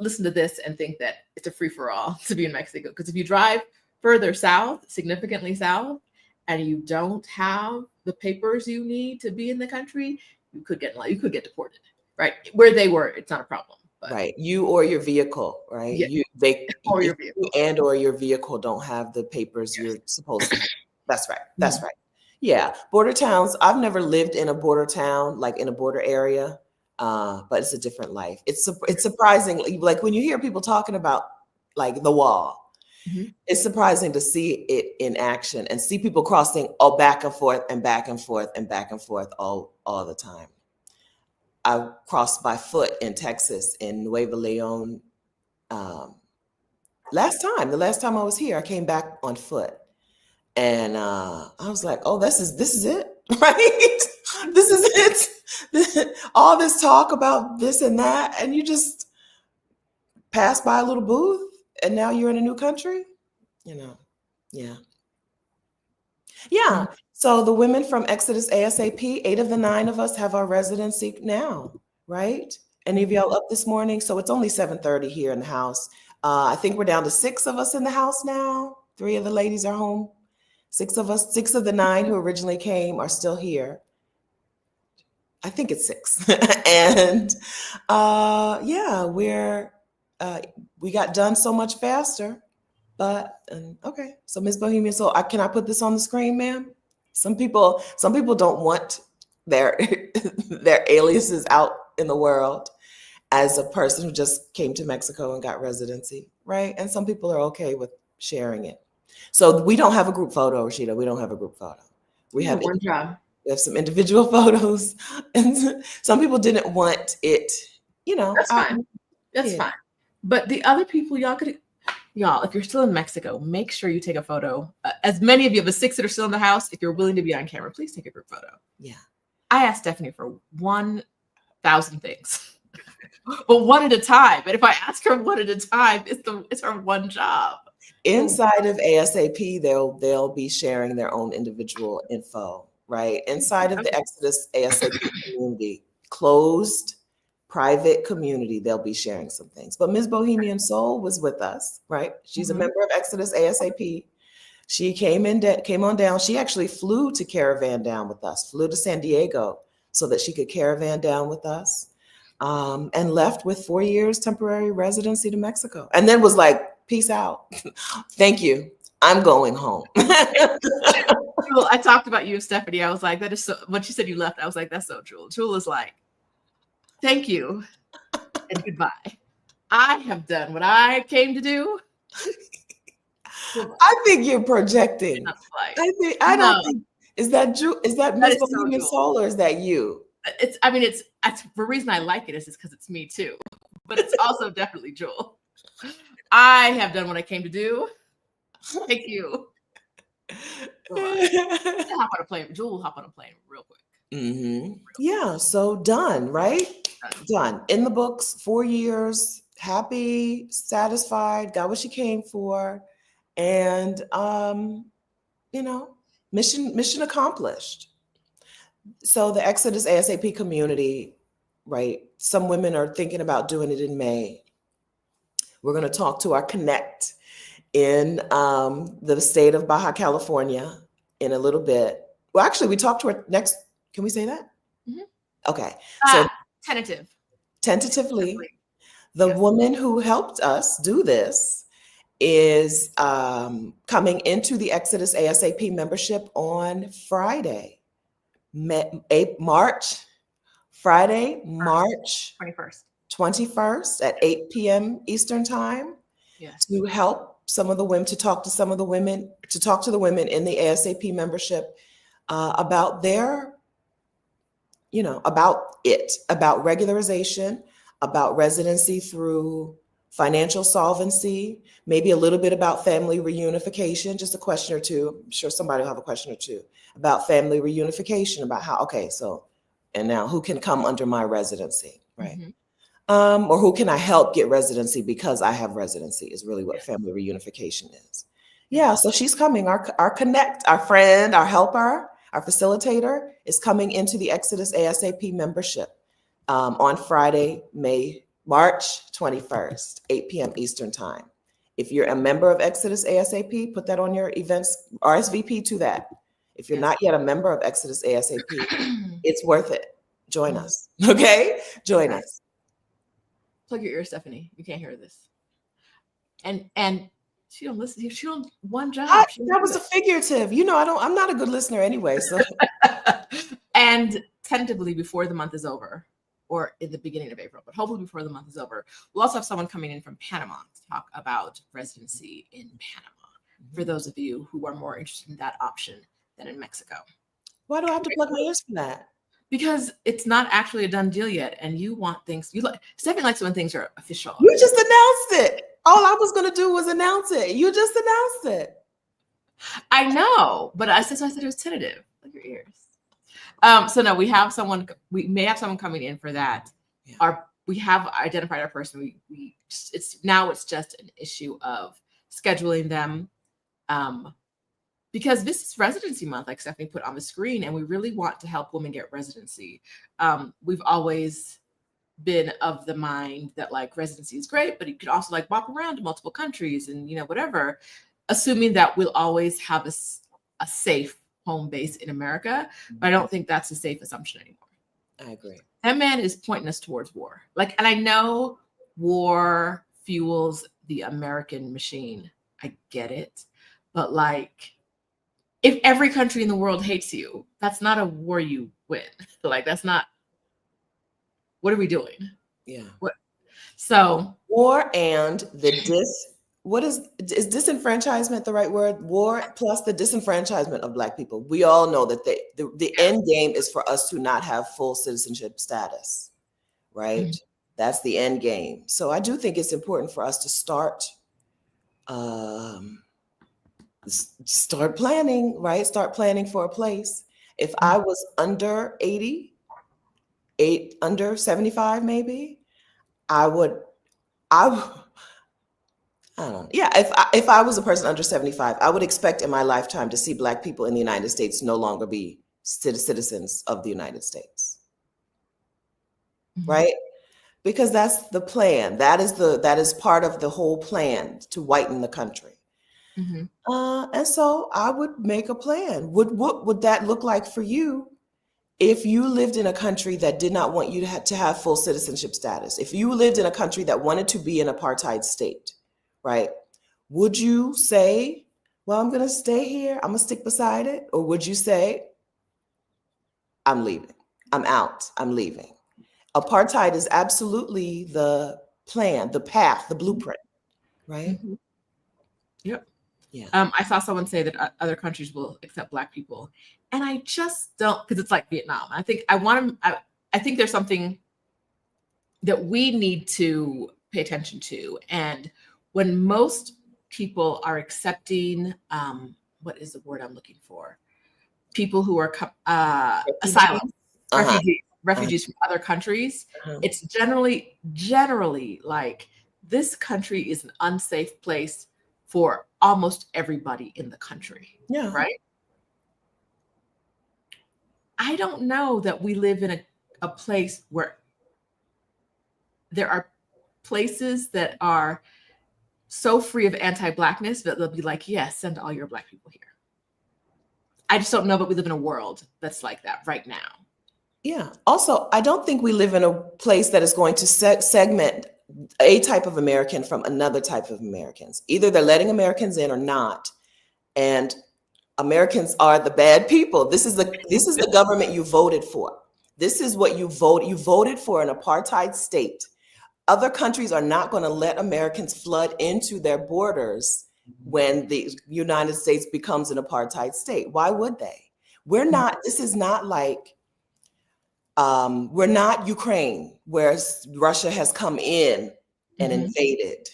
S2: listen to this and think that it's a free-for-all to be in Mexico. Because if you drive further south, significantly south, and you don't have the papers you need to be in the country, you could get deported, right? Where they were, it's not a problem. But
S1: right, you or your vehicle, right?
S2: Yeah.
S1: Or your vehicle don't have the papers you're supposed to have. That's right. That's right. Yeah, border towns. I've never lived in a border town, like in a border area, but it's a different life. It's surprising, like when you hear people talking about like the wall, it's surprising to see it in action and see people crossing all back and forth and back and forth and back and forth all the time. I crossed by foot in Texas in Nuevo Leon. The last time I was here, I came back on foot. And I was like, oh, this is it, right? This is it. All this talk about this and that, and you just pass by a little booth and now you're in a new country, Yeah. Yeah. So the women from Exodus A.S.A.P, 8 of the 9 of us have our residency now, right? Any of y'all up this morning? So it's only 7:30 here in the house. I think we're down to 6 of us in the house now. 3 of the ladies are home. 6 of us, 6 of the 9 who originally came are still here. I think it's 6. And yeah, we got done so much faster. But okay, so Miss Bohemian Soul, can I put this on the screen, ma'am? Some people don't want their their aliases out in the world as a person who just came to Mexico and got residency, right? And some people are okay with sharing it. So we don't have a group photo, Rashida. We don't have a group photo. We
S2: Yeah,
S1: have
S2: one job.
S1: we have some individual photos, and some people didn't want it,
S2: That's
S1: out.
S2: fine. That's
S1: Yeah.
S2: fine. But the other people, y'all, if you're still in Mexico, make sure you take a photo. As many of you, the 6 that are still in the house, if you're willing to be on camera, please take a group photo.
S1: Yeah.
S2: I asked Stephanie for 1,000 things, but one at a time. And if I ask her one at a time, it's her one job.
S1: Inside of A.S.A.P, they'll be sharing their own individual info, right? Inside of the Exodus A.S.A.P community, closed, private community, they'll be sharing some things. But Ms. Bohemian Soul was with us, right? She's a member of Exodus A.S.A.P. She came on down. She actually flew to caravan down with us, flew to San Diego so that she could caravan down with us, and left with 4 years temporary residency to Mexico. And then was like, peace out. Thank you. I'm going home.
S2: Jewel, I talked about you, Stephanie. I was like, that is so, when she said you left, I was like, that's so Jewel. Jewel is like, thank you and goodbye. I have done what I came to do.
S1: I think you're projecting. I don't think, is that Miss Bohemian Soul or is that you?
S2: It's the reason I like it is because it's me too, but it's also definitely Jewel. I have done what I came to do. Thank you. Hop on a plane. Jewel will hop on a plane real quick.
S1: Yeah, so done, right? Done. In the books, 4 years, happy, satisfied, got what she came for, and mission accomplished. So the Exodus A.S.A.P community, right? Some women are thinking about doing it in May. We're going to talk to our connect in the state of Baja California in a little bit. Well, actually, we talked to her next. Can we say that? Okay. So tentatively, the woman who helped us do this is coming into the Exodus A.S.A.P membership on Friday, March 21st at 8 p.m. Eastern time. To help some of the women, to talk to the women in the A.S.A.P membership about their, about regularization, about residency through financial solvency, maybe a little bit about family reunification, just a question or two. I'm sure somebody will have a question or two about family reunification, about how, okay, so, and now who can come under my residency, right? Or who can I help get residency because I have residency is really what family reunification is. Yeah, so she's coming. Our connect, our friend, our helper, our facilitator is coming into the Exodus A.S.A.P membership on Friday, March 21st, 8 p.m. Eastern time. If you're a member of Exodus A.S.A.P, put that on your events, RSVP to that. If you're not yet a member of Exodus A.S.A.P, it's worth it. Join us, okay? Join us.
S2: Plug your ear, Stephanie. You can't hear this. And she don't listen. She don't one job.
S1: That was a figurative. I'm not a good listener anyway. So
S2: and tentatively before the month is over, or in the beginning of April, but hopefully before the month is over, we'll also have someone coming in from Panama to talk about residency in Panama. For those of you who are more interested in that option than in Mexico.
S1: Why do I have to plug my ears for that?
S2: Because it's not actually a done deal yet, and you want things. Stephanie likes when things are official.
S1: You just announced it. All I was going to do was announce it. You just announced it.
S2: I know, but I said it was tentative. Plug your ears. So no, we have someone. We may have someone coming in for that. Yeah. We have identified our person. It's just an issue of scheduling them, because this is residency month, like Stephanie put on the screen, and we really want to help women get residency. We've always been of the mind that like residency is great, but you could also like walk around to multiple countries and, you know, whatever, assuming that we'll always have a safe home base in America. But I don't think that's a safe assumption anymore.
S1: I agree.
S2: That man is pointing us towards war. Like, and I know war fuels the American machine. I get it. But like, if every country in the world hates you, that's not a war you win. Like, that's not, what are we doing?
S1: Yeah.
S2: What? So
S1: war and is disenfranchisement the right word? War plus the disenfranchisement of Black people. We all know that the end game is for us to not have full citizenship status, right?
S2: Mhm.
S1: That's the end game. So I do think it's important for us to start planning, right? Start planning for a place. If I was under 80, under 75, maybe, I don't know. Yeah, if I was a person under 75, I would expect in my lifetime to see Black people in the United States no longer be citizens of the United States.
S2: Mhm.
S1: Right? Because that's the plan. That is part of the whole plan to whiten the country.
S2: Mhm.
S1: And so I would make a plan. What would that look like for you if you lived in a country that did not want you to have full citizenship status? If you lived in a country that wanted to be an apartheid state, right? Would you say, well, I'm going to stay here, I'm going to stick beside it? Or would you say, I'm leaving, I'm out, I'm leaving? Apartheid is absolutely the plan, the path, the blueprint, right?
S2: Mhm. Yep.
S1: Yeah.
S2: I saw someone say that other countries will accept Black people, and I just don't, because it's like Vietnam. I think I think there's something that we need to pay attention to, and when most people are accepting, what is the word I'm looking for? People who are asylum
S1: Uh-huh.
S2: refugees from other countries.
S1: Uh-huh.
S2: It's generally like this country is an unsafe place for almost everybody in the country.
S1: Yeah.
S2: Right. I don't know that we live in a place where there are places that are so free of anti-Blackness that they'll be like, yes, send all your Black people here. I just don't know that we live in a world that's like that right now.
S1: Yeah. Also, I don't think we live in a place that is going to segment a type of American from another type of Americans. Either they're letting Americans in or not. And Americans are the bad people. This is the government you voted for. This is what you voted. You voted for an apartheid state. Other countries are not going to let Americans flood into their borders when the United States becomes an apartheid state. Why would they? This is not like, we're not Ukraine, where Russia has come in and invaded.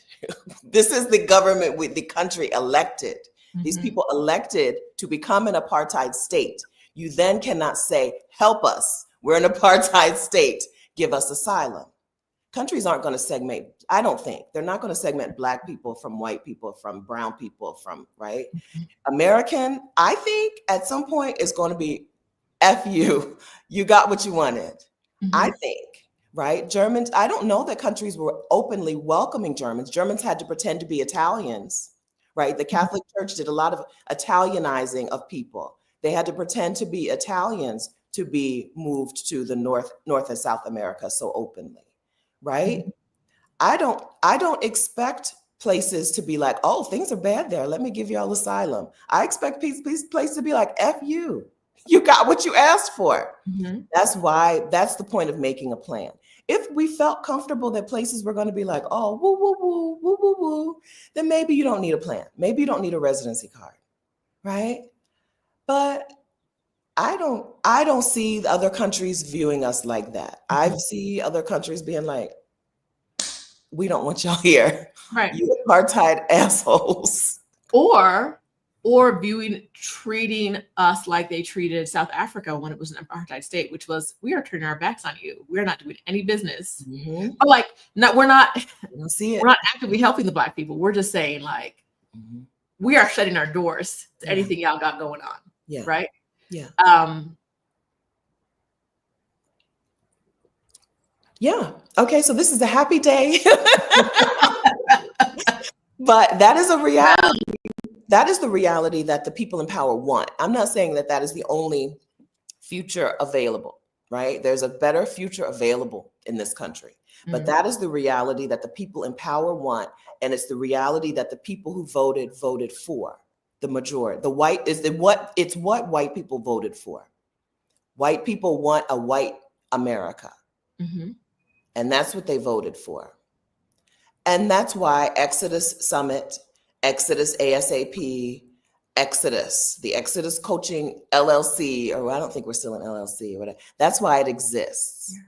S1: This is the government with the country elected. These people elected to become an apartheid state. You then cannot say, help us. We're an apartheid state. Give us asylum. Countries aren't going to segment, I don't think. They're not going to segment Black people from white people, from brown people, from, right? American, I think at some point it's going to be F you. You got what you wanted. I think, right? Germans, I don't know that countries were openly welcoming Germans. Germans had to pretend to be Italians, right? The Catholic Church did a lot of Italianizing of people. They had to pretend to be Italians to be moved to the North and South America so openly, right? I don't expect places to be like, oh, things are bad there. Let me give you all asylum. I expect places to be like, F you. You got what you asked for. That's the point of making a plan. If we felt comfortable that places were going to be like, oh, woo, woo, woo, woo, woo, woo, then maybe you don't need a plan. Maybe you don't need a residency card, right? But I don't see other countries viewing us like that. I see other countries being like, we don't want y'all here.
S2: Right.
S1: You apartheid assholes.
S2: Or treating us like they treated South Africa when it was an apartheid state, which was, we are turning our backs on you. We're not doing any business. But like, we're not
S1: don't see it.
S2: We're not actively helping the Black people. We're just saying like, we are shutting our doors to
S1: Yeah.
S2: anything y'all got going on.
S1: Yeah.
S2: Right.
S1: Yeah.
S2: Um,
S1: Yeah. Okay. So this is a happy day. But that is a reality. That is the reality that the people in power want. I'm not saying that that is the only future available, right? There's a better future available in this country. But that is the reality that the people in power want. And it's the reality that the people who voted for. The majority. The white is it's what white people voted for. White people want a white America.
S2: mm-hmm.
S1: And that's what they voted for. And that's why Exodus Summit, Exodus A.S.A.P, Exodus, the Exodus Coaching LLC, or I don't think we're still an LLC or whatever. That's why it exists.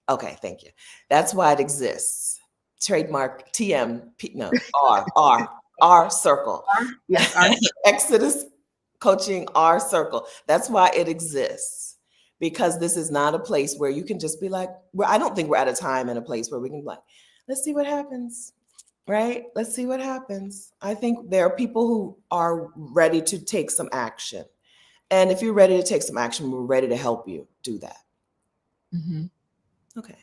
S1: Okay, thank you. That's why it exists. Trademark TM, no, R circle.
S2: Yes, R.
S1: Exodus Coaching R circle. That's why it exists. Because this is not a place where you can just be like, I don't think we're at a time and a place where we can be like, let's see what happens, right? Let's see what happens. I think there are people who are ready to take some action. And if you're ready to take some action, we're ready to help you do that.
S2: Mm-hmm.
S1: Okay.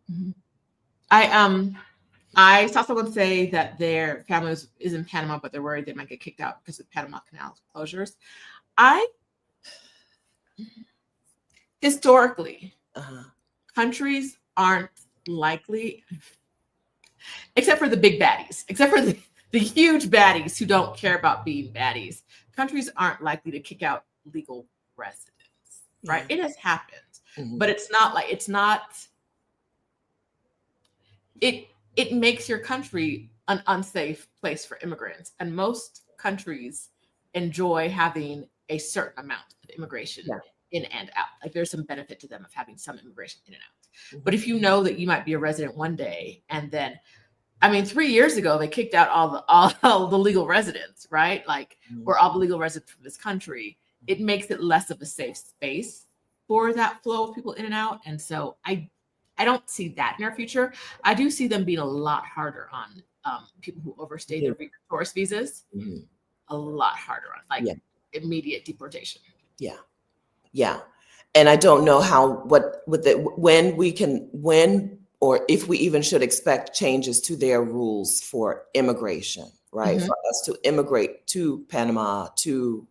S2: Mm-hmm. I saw someone say that their family is in Panama, but they're worried they might get kicked out because of Panama Canal closures. Historically, countries aren't likely, except for the big baddies, except for the huge baddies who don't care about being baddies. Countries aren't likely to kick out legal residents, right?
S1: Yeah.
S2: It has happened, but it's not. It makes your country an unsafe place for immigrants, and most countries enjoy having a certain amount of immigration in and out. Like there's some benefit to them of having some immigration in and out. But if you know that you might be a resident one day, and then, I mean, 3 years ago they kicked out all the legal residents, right? Like, or all the legal residents from this country. It makes it less of a safe space for that flow of people in and out. And so I don't see that in our future. I do see them being a lot harder on people who overstay their tourist visas. A lot harder on immediate deportation.
S1: Yeah. Yeah. And I don't know when or if we even should expect changes to their rules for immigration, right? For us to immigrate to Panama, to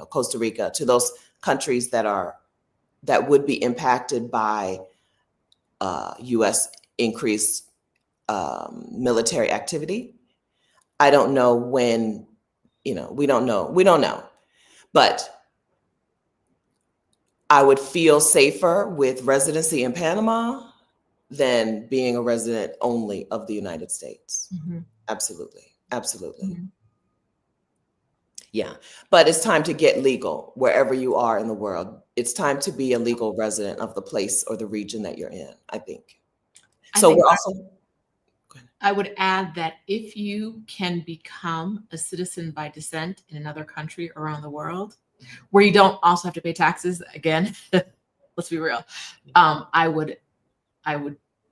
S1: Costa Rica, to those countries that would be impacted by U.S. increased military activity. I don't know when, we don't know. But I would feel safer with residency in Panama than being a resident only of the United States. Absolutely. Absolutely. Yeah. But it's time to get legal wherever you are in the world. It's time to be a legal resident of the place or the region that you're in, I think.
S2: I would add that if you can become a citizen by descent in another country around the world, where you don't also have to pay taxes, again, let's be real, I would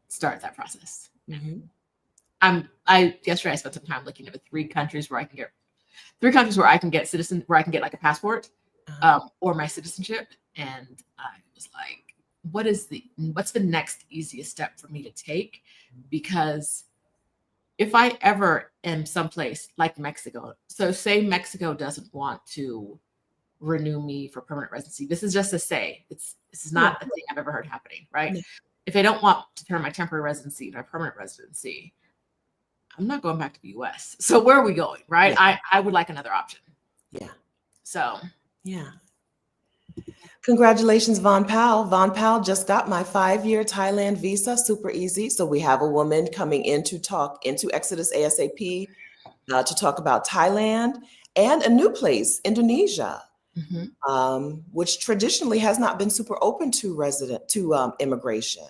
S2: start that process. Yesterday I spent some time looking at 3 countries where I can get citizen, where I can get like a passport or my citizenship, and I was like, what's the next easiest step for me to take? Because if I ever am someplace like Mexico, so say Mexico doesn't want to renew me for permanent residency. This is just to say, this is not a thing I've ever heard happening, right? If they don't want to turn my temporary residency into a permanent residency, I'm not going back to the US. So where are we going, right? I would like another option.
S1: Yeah.
S2: So.
S1: Yeah. Congratulations, Von Powell. Von Powell just got my 5-year Thailand visa, super easy. So we have a woman coming in to talk into Exodus A.S.A.P to talk about Thailand and a new place, Indonesia, which traditionally has not been super open to immigration.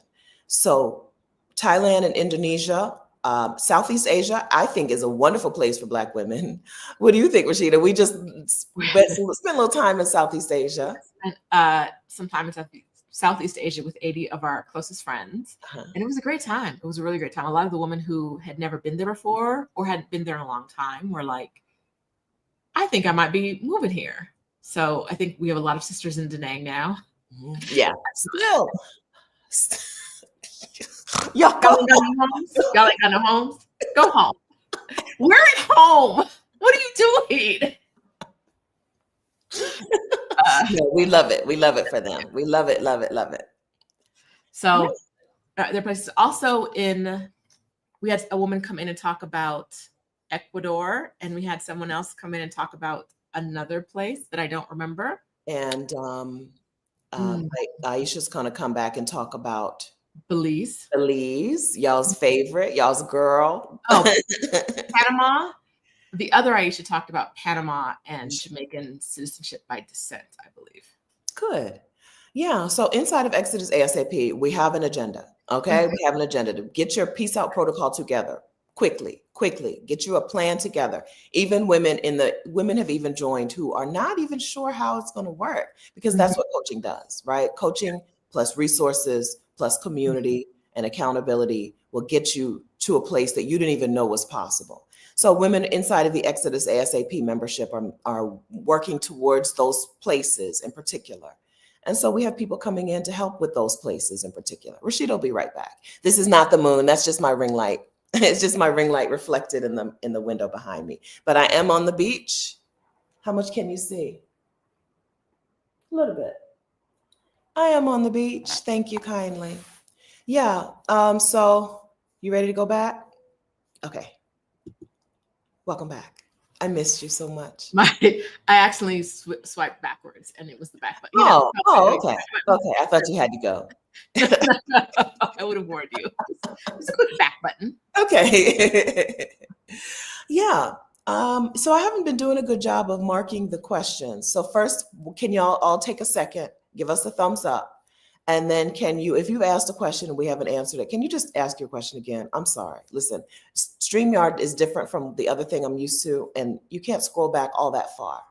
S1: So Thailand and Indonesia, Southeast Asia, I think is a wonderful place for Black women. What do you think, Rashida? We just spent a little time in Southeast Asia.
S2: Some time in Southeast Asia with 80 of our closest friends. And it was a great time. It was a really great time. A lot of the women who had never been there before or had been there in a long time were like, I think I might be moving here. So I think we have a lot of sisters in Da Nang now.
S1: Yeah, still. Y'all,
S2: Y'all ain't got no homes? Y'all ain't got no homes? Go home. We're at home. What are you doing?
S1: no, we love it. We love it for them. We love it, love it, love it.
S2: So there are places also we had a woman come in and talk about Ecuador, and we had someone else come in and talk about another place that I don't remember.
S1: And Aisha's going to come back and talk about
S2: Belize,
S1: y'all's favorite, y'all's girl.
S2: Oh, Panama. The other Aisha talked about Panama and Jamaican citizenship by descent, I believe.
S1: Good. Yeah. So inside of Exodus A.S.A.P, we have an agenda. Okay. We have an agenda to get your peace out protocol together quickly, get you a plan together. Even women have even joined who are not even sure how it's going to work, because that's what coaching does, right? Coaching plus resources plus community and accountability will get you to a place that you didn't even know was possible. So women inside of the Exodus A.S.A.P membership are working towards those places in particular. And so we have people coming in to help with those places in particular. Rashida will be right back. This is not the moon. That's just my ring light. It's just my ring light reflected in the window behind me. But I am on the beach. How much can you see? A little bit. I am on the beach. Thank you kindly. Yeah. So you ready to go back? Okay. Welcome back. I missed you so much.
S2: I accidentally swiped backwards, and it was the back button. You know,
S1: okay. Okay. I thought you had to go.
S2: I would have warned you. It's a quick back button.
S1: Okay. Yeah. So I haven't been doing a good job of marking the questions. So first, can y'all all take a second, give us a thumbs up? And then can you, if you've asked a question and we haven't answered it, can you just ask your question again? I'm sorry. Listen, StreamYard is different from the other thing I'm used to, and you can't scroll back all that far.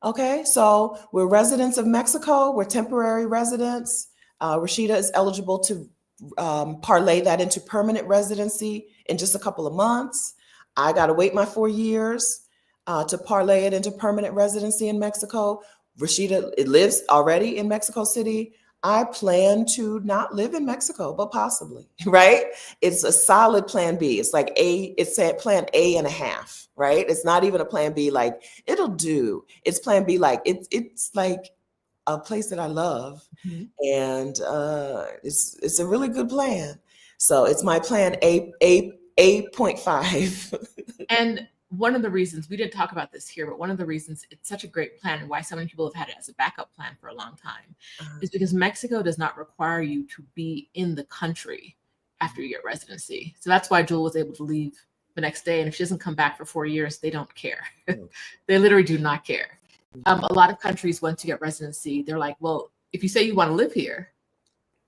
S1: Okay, so we're residents of Mexico. We're temporary residents. Rashida is eligible to parlay that into permanent residency in just a couple of months. I got to wait my 4 years to parlay it into permanent residency in Mexico. Rashida lives already in Mexico City. I plan to not live in Mexico, but possibly, right? It's a solid plan B. It's like it's a plan A and a half, right? It's not even a plan B like it'll do. It's plan B like it's like a place that I love, and it's a really good plan. So it's my plan A.5.
S2: And one of the reasons, we didn't talk about this here, but one of the reasons it's such a great plan and why so many people have had it as a backup plan for a long time is because Mexico does not require you to be in the country after you get residency. So that's why Jewel was able to leave the next day. And if she doesn't come back for 4 years, they don't care. They literally do not care. A lot of countries, once you get residency, they're like, well, if you say you want to live here,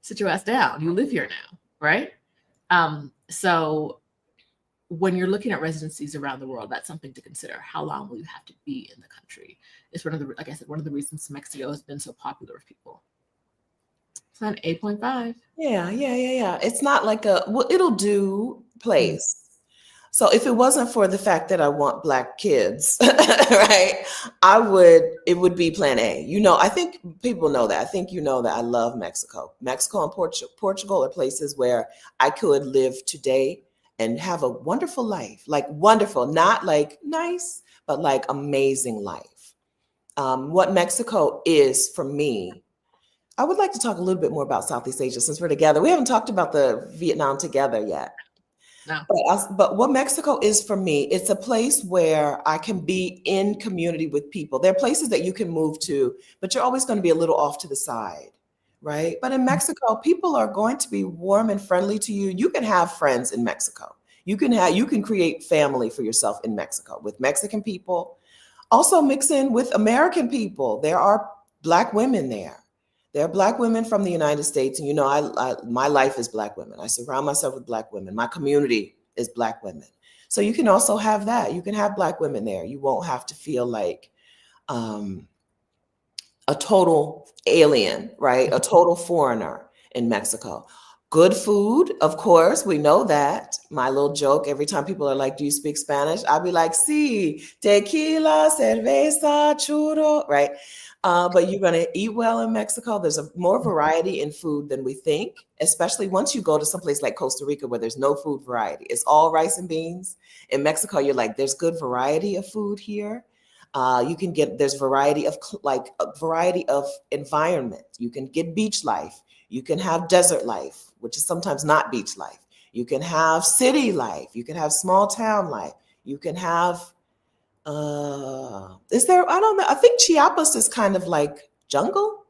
S2: sit your ass down. You live here now, right? So when you're looking at residencies around the world, that's something to consider. How long will you have to be in the country? It's one of the, like I said, one of the reasons Mexico has been so popular with people. It's not 8.5.
S1: Yeah. It's not like it'll do place. So if it wasn't for the fact that I want Black kids, right, it would be plan A. You know, I think people know that. I think you know that I love Mexico. Mexico and Portugal are places where I could live today and have a wonderful life, like wonderful, not like nice, but like amazing life. What Mexico is for me, I would like to talk a little bit more about Southeast Asia since we're together. We haven't talked about the Vietnam together yet.
S2: No.
S1: But what Mexico is for me, it's a place where I can be in community with people. There are places that you can move to, but you're always going to be a little off to the side, right? But in Mexico, people are going to be warm and friendly to you. You can have friends in Mexico. You can create family for yourself in Mexico with Mexican people. Also mix in with American people. There are Black women there. There are Black women from the United States. And, you know, my life is Black women. I surround myself with Black women. My community is Black women. So you can also have that. You can have Black women there. You won't have to feel like a total alien, right? A total foreigner in Mexico. Good food, of course, we know that. My little joke every time people are like, "Do you speak Spanish?" I'll be like, "Sí, tequila, cerveza, churro," right? But you're going to eat well in Mexico. There's a more variety in food than we think, especially once you go to someplace like Costa Rica where there's no food variety. It's all rice and beans. In Mexico, you're like, there's good variety of food here. You can get there's variety of like a variety of environment. You can get beach life. You can have desert life, which is sometimes not beach life. You can have city life. You can have small town life. You can have is there, I don't know. I think Chiapas is kind of like jungle.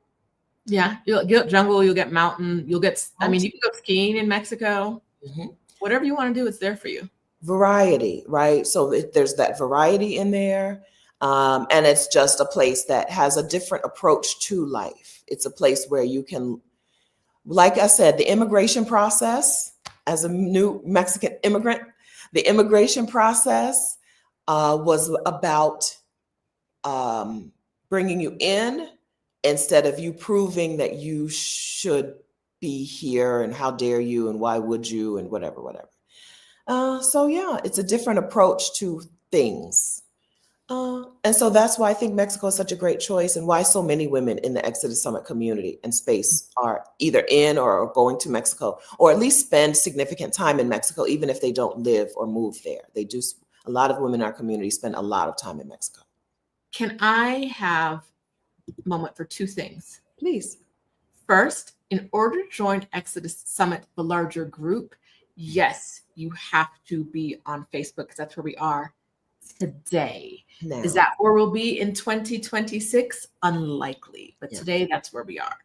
S2: Yeah, you'll get jungle, you'll get mountain, you'll get, I mean,
S1: Mountain.
S2: you can go skiing in Mexico.
S1: Mhm.
S2: Whatever you want to do, it's there for you.
S1: Variety, right? So there's that variety in there. And it's just a place that has a different approach to life. It's a place where you can, like I said, the immigration process, as a new Mexican immigrant, the immigration process was about bringing you in instead of you proving that you should be here and how dare you and why would you and whatever, whatever. So yeah, it's a different approach to things. And so that's why I think Mexico is such a great choice and why so many women in the Exodus Summit community and space are either in or are going to Mexico, or at least spend significant time in Mexico, even if they don't live or move there. They do, a lot of women in our community spend a lot of time in Mexico.
S2: Can I have a moment for two things?
S1: Please.
S2: First, in order to join Exodus Summit, the larger group, yes, you have to be on Facebook because that's where we are today.
S1: Now.
S2: Is that where we'll be in 2026? Unlikely, but
S1: Yeah.
S2: today that's where we are.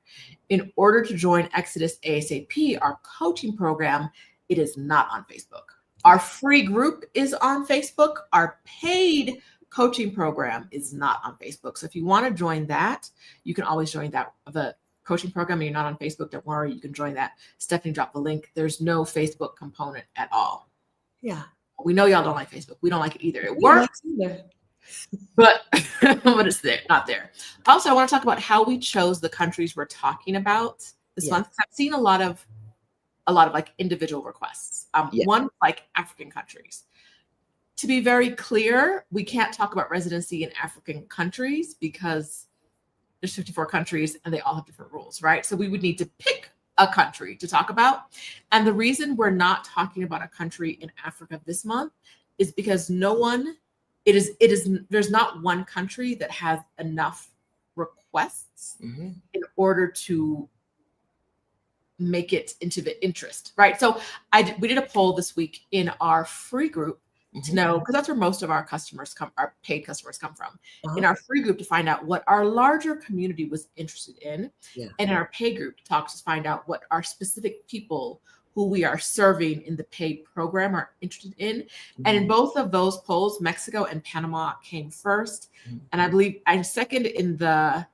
S2: In order to join Exodus A.S.A.P, our coaching program, it is not on Facebook. Our free group is on Facebook. Our paid coaching program is not on Facebook. So if you want to join that, you can always join that. The coaching program and you're not on Facebook, don't worry, you can join that. Stephanie dropped the link. There's no Facebook component at all.
S1: Yeah.
S2: We know y'all don't like Facebook. We don't like it either. It works, but but it's there, not there. Also, I want to talk about how we chose the countries we're talking about this month. I've seen a lot of like individual requests. One like African countries. To be very clear, we can't talk about residency in African countries because there's 54 countries and they all have different rules, right? So we would need to pick a country to talk about. And the reason we're not talking about a country in Africa this month is because there's not one country that has enough requests in order to make it into the interest, right? So we did a poll this week in our free group to know, because that's where most of our customers come, our paid customers come from, in our free group to find out what our larger community was interested in, and in our paid group to talk to find out what our specific people who we are serving in the paid program are interested in. And in both of those polls, Mexico and Panama came first. And I believe second in the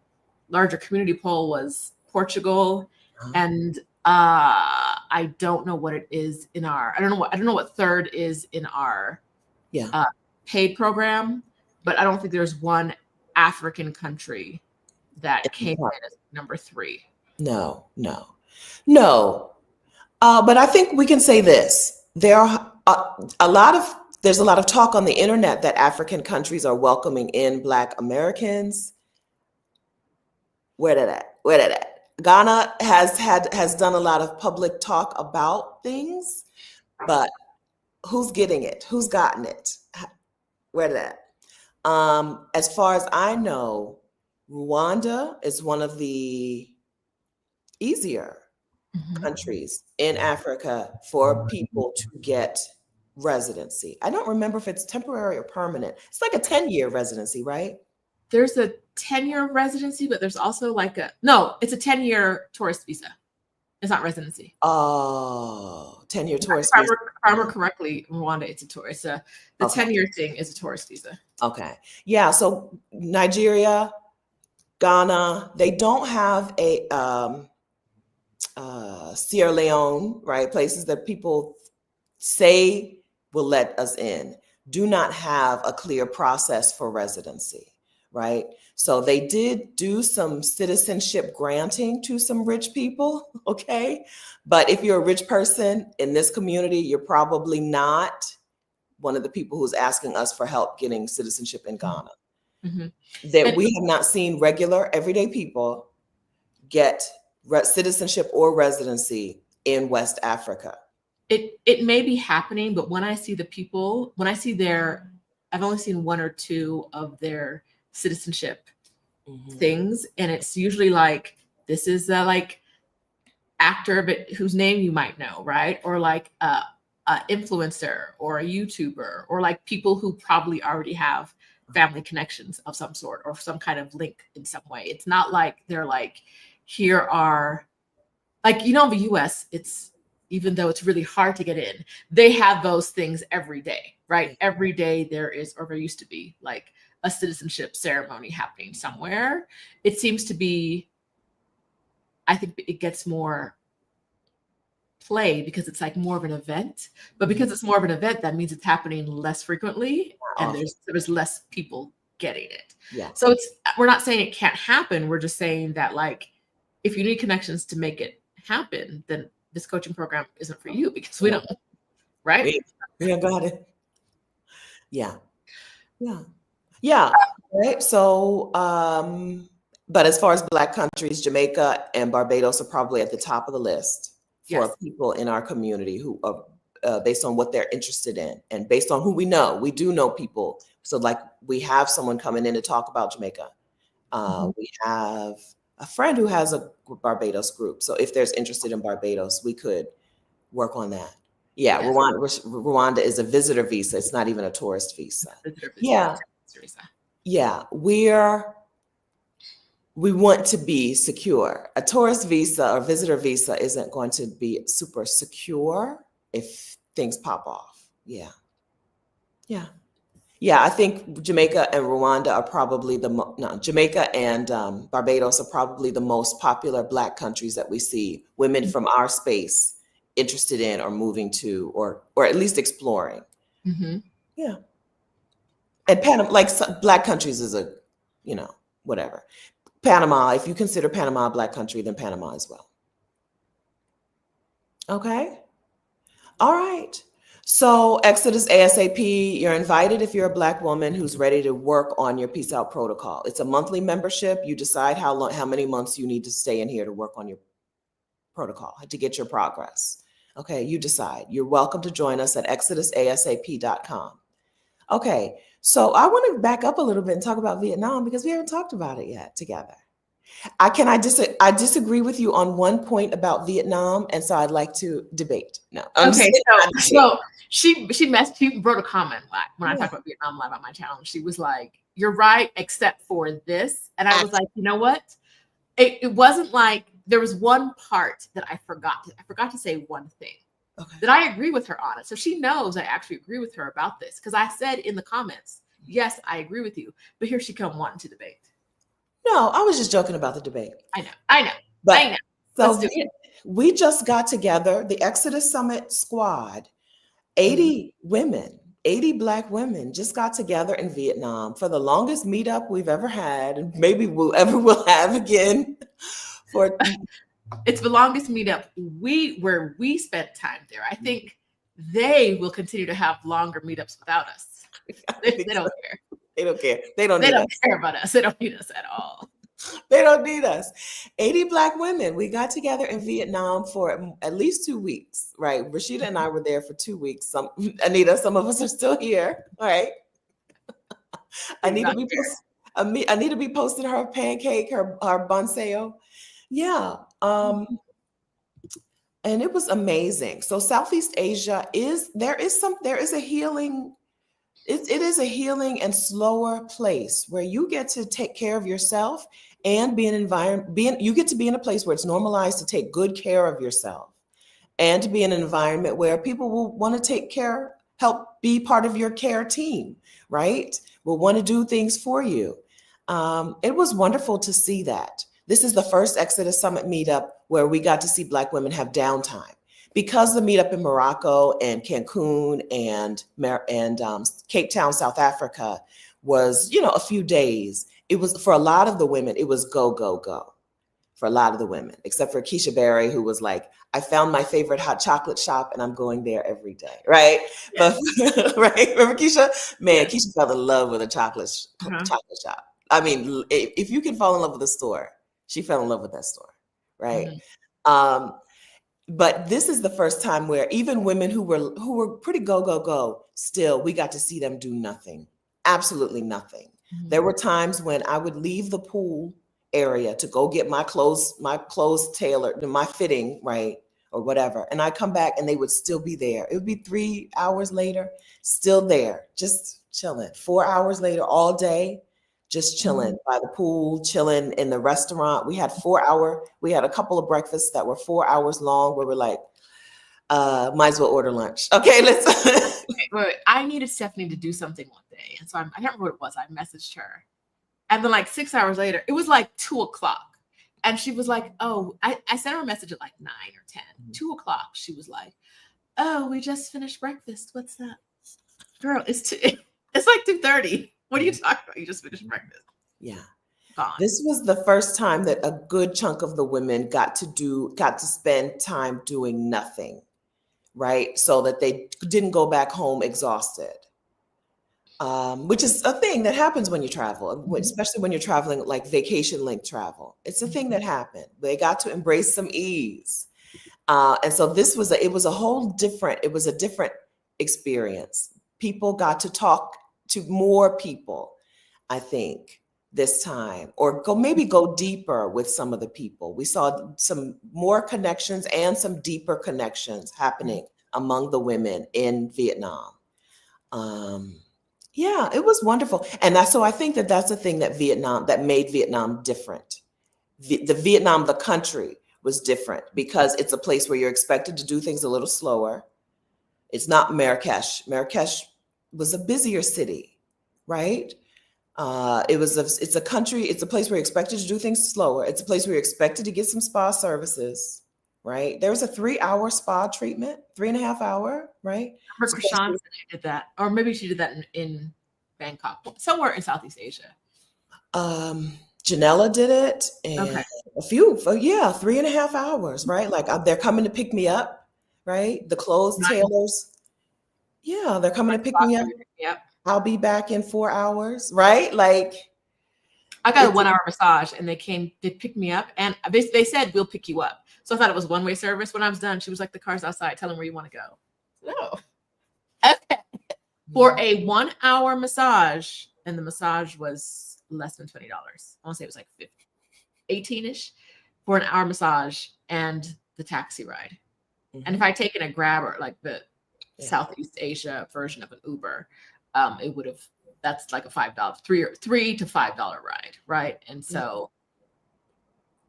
S2: larger community poll was Portugal. And I don't know what it is in our, I don't know what third is in our paid program, but I don't think there's one African country that came in as number 3.
S1: No. But I think we can say this. There's a lot of talk on the internet that African countries are welcoming in Black Americans. Where did that? Ghana has done a lot of public talk about things, but who's getting it? Who's gotten it? Where did that? As far as I know, Rwanda is one of the easier countries in Africa for people to get residency. I don't remember if it's temporary or permanent. It's like a 10-year residency, right?
S2: There's a 10-year residency, but there's also like it's a 10-year tourist visa. It's not residency.
S1: Oh, 10-year tourist
S2: visa. If I remember correctly, Rwanda, it's a tourist. The 10-year thing is a tourist visa.
S1: Okay. Yeah. So Nigeria, Ghana, they don't have a Sierra Leone, right? Places that people say will let us in, do not have a clear process for residency, right? So they did do some citizenship granting to some rich people, okay? But if you're a rich person in this community, you're probably not one of the people who's asking us for help getting citizenship in Ghana.
S2: Mm-hmm.
S1: That we have not seen regular, everyday people get citizenship or residency in West Africa.
S2: It may be happening, but when I see the people, when I see their, I've only seen one or two of their citizenship things, and it's usually like, this is a like actor, but whose name you might know, right? Or like a influencer or a YouTuber, or like people who probably already have family connections of some sort or some kind of link in some way. It's not like they're like, here are, like, you know, in the US, it's, even though it's really hard to get in, they have those things every day, right? Every day there is, or there used to be, like a citizenship ceremony happening somewhere. It seems to be, I think it gets more play because it's like more of an event, but because it's more of an event, that means it's happening less frequently and there's less people getting it.
S1: Yeah.
S2: So it's, we're not saying it can't happen. We're just saying that, like, if you need connections to make it happen, then this coaching program isn't for you, because we don't, right?
S1: Yeah, got it. Yeah. Yeah. Yeah. Right. So, but as far as Black countries, Jamaica and Barbados are probably at the top of the list for people in our community who are, based on what they're interested in and based on who we know. We do know people. So like we have someone coming in to talk about Jamaica. We have a friend who has a Barbados group. So if there's interested in Barbados, we could work on that. Yeah,
S2: Yes.
S1: Rwanda is a visitor visa. It's not even a tourist visa.
S2: Visitor visa.
S1: Yeah. Yeah, we want to be secure. A tourist visa or visitor visa isn't going to be super secure if things pop off. Yeah. Yeah. Yeah, I think Jamaica and Rwanda are probably Jamaica and Barbados are probably the most popular Black countries that we see women from our space interested in or moving to, or at least exploring. Yeah. And Panama, like Black countries is a, whatever. Panama, if you consider Panama a Black country, then Panama as well. Okay. All right. So Exodus A.S.A.P, you're invited if you're a Black woman who's ready to work on your Peace Out protocol. It's a monthly membership. You decide how many months you need to stay in here to work on your protocol, to get your progress. Okay, you decide. You're welcome to join us at exodusasap.com. Okay, so I want to back up a little bit and talk about Vietnam because we haven't talked about it yet together. I disagree with you on one point about Vietnam, and so I'd like to debate. No.
S2: Okay, so she wrote a comment when I talked about Vietnam live on my channel. She was like, "You're right, except for this," and I was like, "You know what? It wasn't like there was one part that I forgot to say one thing that I agree with her on it. So she knows I actually agree with her about this because I said in the comments, yes, I agree with you, but here she come wanting to debate."
S1: No, I was just joking about the debate.
S2: I know. But
S1: so we just got together, the Exodus Summit squad, 80 women, 80 Black women just got together in Vietnam for the longest meetup we've ever had, and maybe we'll have again.
S2: It's the longest meetup where we spent time there. I think they will continue to have longer meetups without us. They don't care.
S1: They don't care. They don't
S2: care about us. They don't need us at all.
S1: They don't need us. 80 Black women. We got together in Vietnam for at least 2 weeks, right? Rashida and I were there for 2 weeks. Anita, some of us are still here, right? I need to be posting her pancake, her bonseo. Yeah. And it was amazing. So Southeast Asia is a healing. It is a healing and slower place where you get to take care of yourself and you get to be in a place where it's normalized to take good care of yourself and to be in an environment where people will want to help be part of your care team, right? Will want to do things for you. It was wonderful to see that. This is the first Exodus Summit meetup where we got to see Black women have downtime. Because the meetup in Morocco and Cancun and Cape Town, South Africa was, a few days, it was for a lot of the women, it was go, go, go. For a lot of the women, except for Keisha Berry, who was like, I found my favorite hot chocolate shop and I'm going there every day, right?
S2: Yes.
S1: But right, remember Keisha? Man,
S2: Yes.
S1: Keisha fell in love with a
S2: Uh-huh.
S1: chocolate shop. I mean, if you can fall in love with a store, she fell in love with that store, right?
S2: Mhm.
S1: Um, but this is the first time where even women who were pretty go go go, still we got to see them do nothing, absolutely nothing.
S2: Mhm.
S1: There were times when I would leave the pool area to go get my clothes tailored, my fitting, right, or whatever, and I come back and they would still be there. It would be 3 hours later, still there, just chilling. 4 hours later, all day, just chilling
S2: Mhm.
S1: by the pool, chilling in the restaurant. We had a couple of breakfasts that were 4 hours long where we're like, might as well order lunch. Okay, let's.
S2: Wait, I needed Stephanie to do something one day. And so I can't remember what it was. I messaged her. And then like 6 hours later, it was like 2:00. And she was like, oh, I sent her a message at like 9 or 10. 2:00. She was like, oh, we just finished breakfast. What's that? Girl, it's like 2:30. What are you talking about? You just finished breakfast.
S1: Yeah.
S2: Gone.
S1: This was the first time that a good chunk of the women got to spend time doing nothing, right? So that they didn't go back home exhausted. Which is a thing that happens when you travel, especially when you're traveling like vacation link travel. It's a thing that happened. They got to embrace some ease. And so it was a different experience. People got to talk to more people, I think, this time, or maybe go deeper with some of the people. We saw some more connections and some deeper connections happening among the women in Vietnam. Um, yeah, it was wonderful. And so I think that that's the thing that made Vietnam different. The Vietnam, the country, was different because it's a place where you're expected to do things a little slower. It's not Marrakesh. Marrakesh was a busier city, right? It's a country, it's a place where you're expected to do things slower. It's a place where you're expected to get some spa services, right? There was a 3 hour spa treatment, 3.5 hour, right?
S2: Remember Krishan
S1: Supposed
S2: said I did that. Or maybe she did that in Bangkok, somewhere in Southeast Asia.
S1: Janella did it,
S2: Okay.
S1: and yeah, 3.5 hours, right? Like they're coming to pick me up, right? The clothes
S2: My,
S1: tailors, yeah, they're coming
S2: my
S1: to pick
S2: boss
S1: me up.
S2: picked me up.
S1: I'll be back in 4 hours, right? Like
S2: I got a
S1: it's
S2: 1 hour massage and they picked me up and they said, we'll pick you up. So I thought it was one-way service. When I was done, she was like, the car's outside. Tell them where you want to go. No. Okay. For a 1 hour massage, and the massage was less than $20. I want to say it was like 18-ish for an hour massage and the taxi ride. And if I'd taken a Grab or like the Southeast Asia version of an Uber, it would have, that's like a $5, $3 to $5 ride, right? And so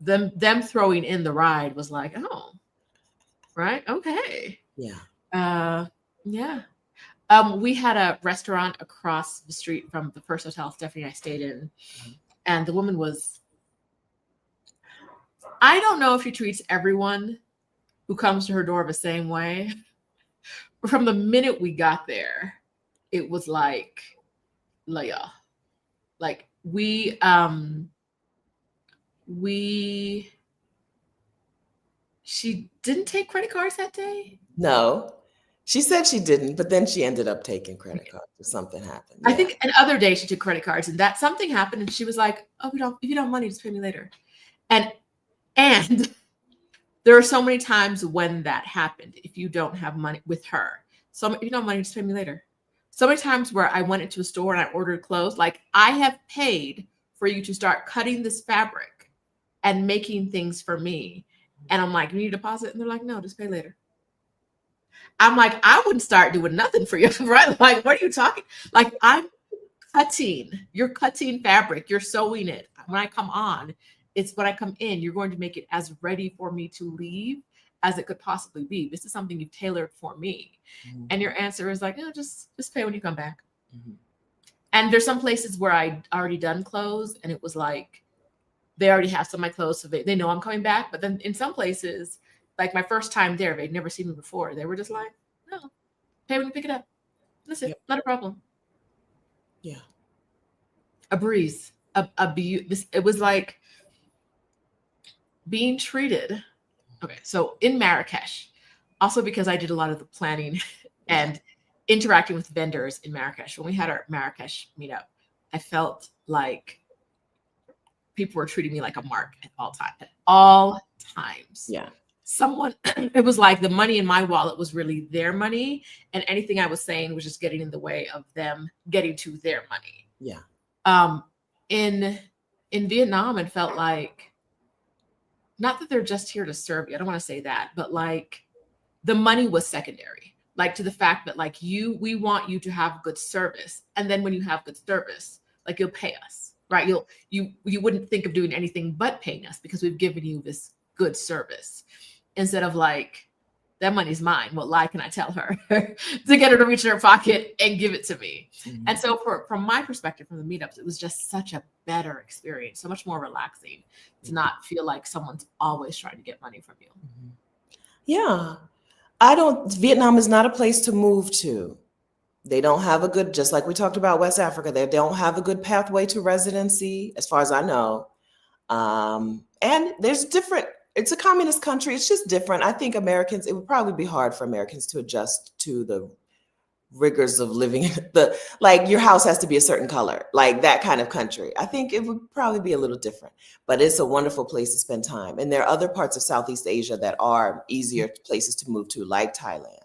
S2: them throwing in the ride was like, oh, right, okay,
S1: yeah.
S2: yeah. We had a restaurant across the street from the first hotel Stephanie and I stayed in, and the woman was, I don't know if she treats everyone who comes to her door the same way, but from the minute we got there, it was like Leia. Like she didn't take credit cards that day.
S1: No, she said she didn't, but then she ended up taking credit cards or something happened.
S2: I
S1: Yeah.
S2: think another day she took credit cards and that something happened and she was like, oh, if you don't have money, just pay me later. And there are so many times when that happened. If you don't have money with her, so if you don't have money, just pay me later. So many times where I went into a store and I ordered clothes, like I have paid for you to start cutting this fabric and making things for me. And I'm like, you need a deposit? And they're like, no, just pay later. I'm like, I wouldn't start doing nothing for you, right? Like, what are you talking? Like, you're cutting fabric, you're sewing it. When I come on, it's when I come in, you're going to make it as ready for me to leave as it could possibly be. This is something you've tailored for me. And your answer is like, no, just pay when you come back. And there's some places where I already done clothes and it was like, they already have some of my clothes, so they know I'm coming back. But then in some places, like my first time there, they'd never seen me before. They were just like, no, pay when you pick it up. That's it. Not a problem.
S1: Yeah.
S2: A breeze. it was like being treated. Okay, so in Marrakesh, also because I did a lot of the planning and interacting with vendors in Marrakesh. When we had our Marrakesh meetup, I felt like people were treating me like a mark at all times. At all times.
S1: Yeah.
S2: Someone, it was like the money in my wallet was really their money, and anything I was saying was just getting in the way of them getting to their money.
S1: Yeah.
S2: In Vietnam, it felt like, not that they're just here to serve you. I don't want to say that, but like the money was secondary, like to the fact that like we want you to have good service. And then when you have good service, like you'll pay us, right? You wouldn't think of doing anything but paying us because we've given you this good service, instead of like, that money's mine. What lie can I tell her to get her to reach in her pocket and give it to me?
S1: Mm-hmm.
S2: And so from my perspective, from the meetups, it was just such a better experience, so much more relaxing to not feel like someone's always trying to get money from you.
S1: Mm-hmm. Yeah. Vietnam is not a place to move to. They don't have a good, just like we talked about West Africa, they don't have a good pathway to residency, as far as I know. And there's it's a communist country. It's just different. I think it would probably be hard for Americans to adjust to the rigors of living in like your house has to be a certain color, like that kind of country. I think it would probably be a little different, but it's a wonderful place to spend time. And there are other parts of Southeast Asia that are easier places to move to, like Thailand,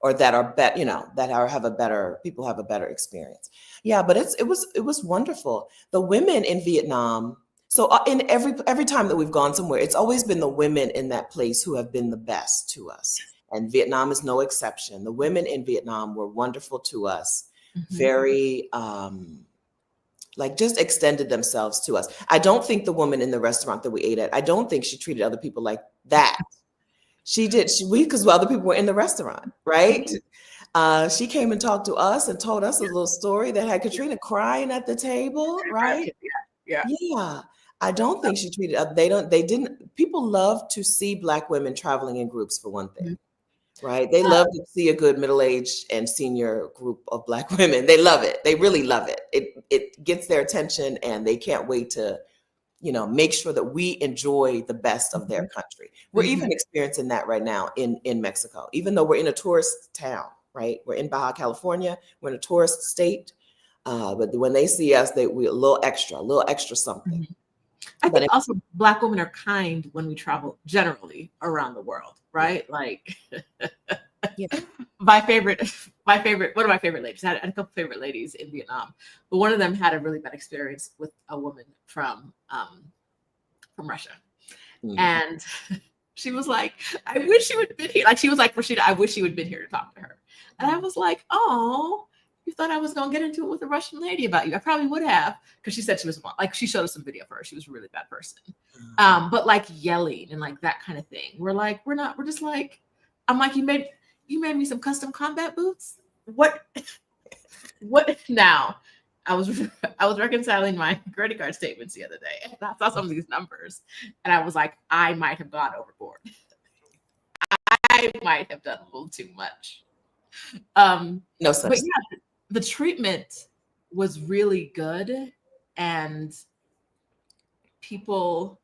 S1: or that are people have a better experience. Yeah, but it was wonderful. The women in Vietnam. So in every time that we've gone somewhere, it's always been the women in that place who have been the best to us. And Vietnam is no exception. The women in Vietnam were wonderful to us, very like just extended themselves to us. I don't think the woman in the restaurant that we ate at, I don't think she treated other people like that. She did, because other people were in the restaurant, right? She came and talked to us and told us a little story that had Katrina crying at the table, right? Yeah. I don't think she treated, people love to see Black women traveling in groups, for one thing, right? They love to see a good middle-aged and senior group of Black women. They love it. They really love it. It gets their attention, and they can't wait to, make sure that we enjoy the best of their country. We're even experiencing that right now in Mexico, even though we're in a tourist town, right? We're in Baja California. We're in a tourist state. But when they see us, we a little extra something.
S2: I think also Black women are kind when we travel generally around the world, right? Yeah. Like one of my favorite ladies, I had a couple favorite ladies in Vietnam, but one of them had a really bad experience with a woman from Russia. And she was like, I wish you had been here. Like, she was like, Rashida, I wish you had been here to talk to her. And I was like, oh, you thought I was going to get into it with a Russian lady about you. I probably would have, because she said she was, like, she showed us some video of her. She was a really bad person. But like yelling and like that kind of thing. We're just like, I'm like, you made me some custom combat boots. What now? I was reconciling my credit card statements the other day, and I saw some of these numbers, and I was like, I might have gone overboard. I might have done a little too much.
S1: No such.
S2: But yeah, the treatment was really good, and the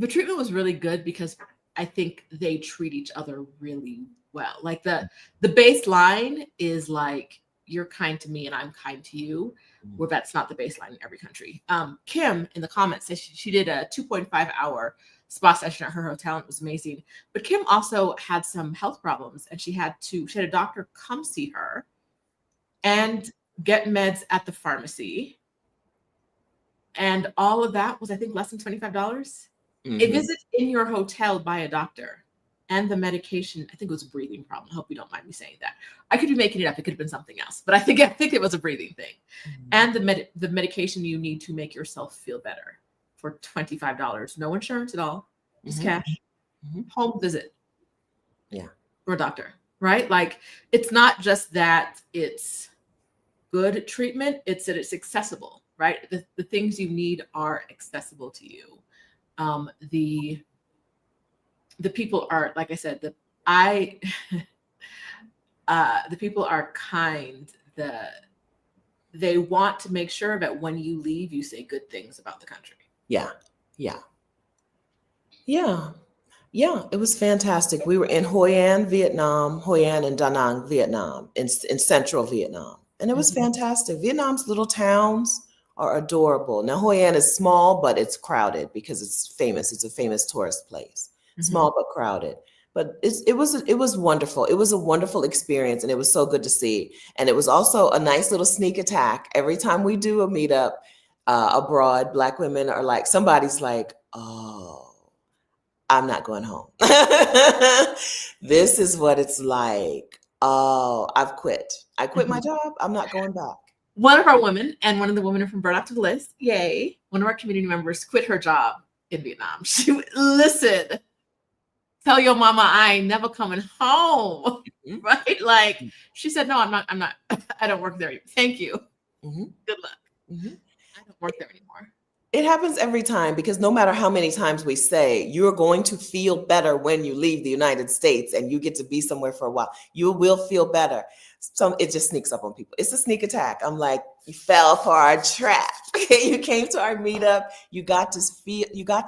S2: treatment was really good because I think they treat each other really well. Like the baseline is like, you're kind to me and I'm kind to you, where that's not the baseline in every country. Kim in the comments says she did a 2.5-hour spa session at her hotel, and it was amazing. But Kim also had some health problems, and she had a doctor come see her and get meds at the pharmacy. And all of that was, I think, less than $25. A visit in your hotel by a doctor, and the medication, I think it was a breathing problem. I hope you don't mind me saying that. I could be making it up. It could have been something else, but I think it was a breathing thing. And the medication you need to make yourself feel better for $25. No insurance at all, just cash. Home visit.
S1: Yeah.
S2: For a doctor, right? Like, it's not just that it's good treatment, it's that it's accessible, right? The things you need are accessible to you. The people are, like I said, the people are kind. they want to make sure that when you leave, you say good things about the country.
S1: Yeah. Yeah. Yeah. Yeah, it was fantastic. We were in Hoi An, Vietnam, Hoi An and Da Nang, Vietnam, in central Vietnam. And it was fantastic. Vietnam's little towns are adorable. Now, Hoi An is small, but it's crowded because it's famous. It's a famous tourist place. Small but crowded. But it was wonderful. It was a wonderful experience, and it was so good to see. And it was also a nice little sneak attack. Every time we do a meetup abroad, Black women are like, somebody's like, oh, I'm not going home. This is what it's like. Oh, I've quit. I quit my job. I'm not going back.
S2: One of our women, and one of the women from Burn Out to the List, yay, one of our community members quit her job in Vietnam. She listen, tell your mama I ain't never coming home. Right? Like she said, no, I'm not, I don't work there anymore. Thank you. Good luck. I don't work there anymore.
S1: It happens every time because no matter how many times we say you're going to feel better when you leave the United States and you get to be somewhere for a while, you will feel better. So it just sneaks up on people. It's a sneak attack. I'm like, you fell for our trap. You came to our meetup. You got to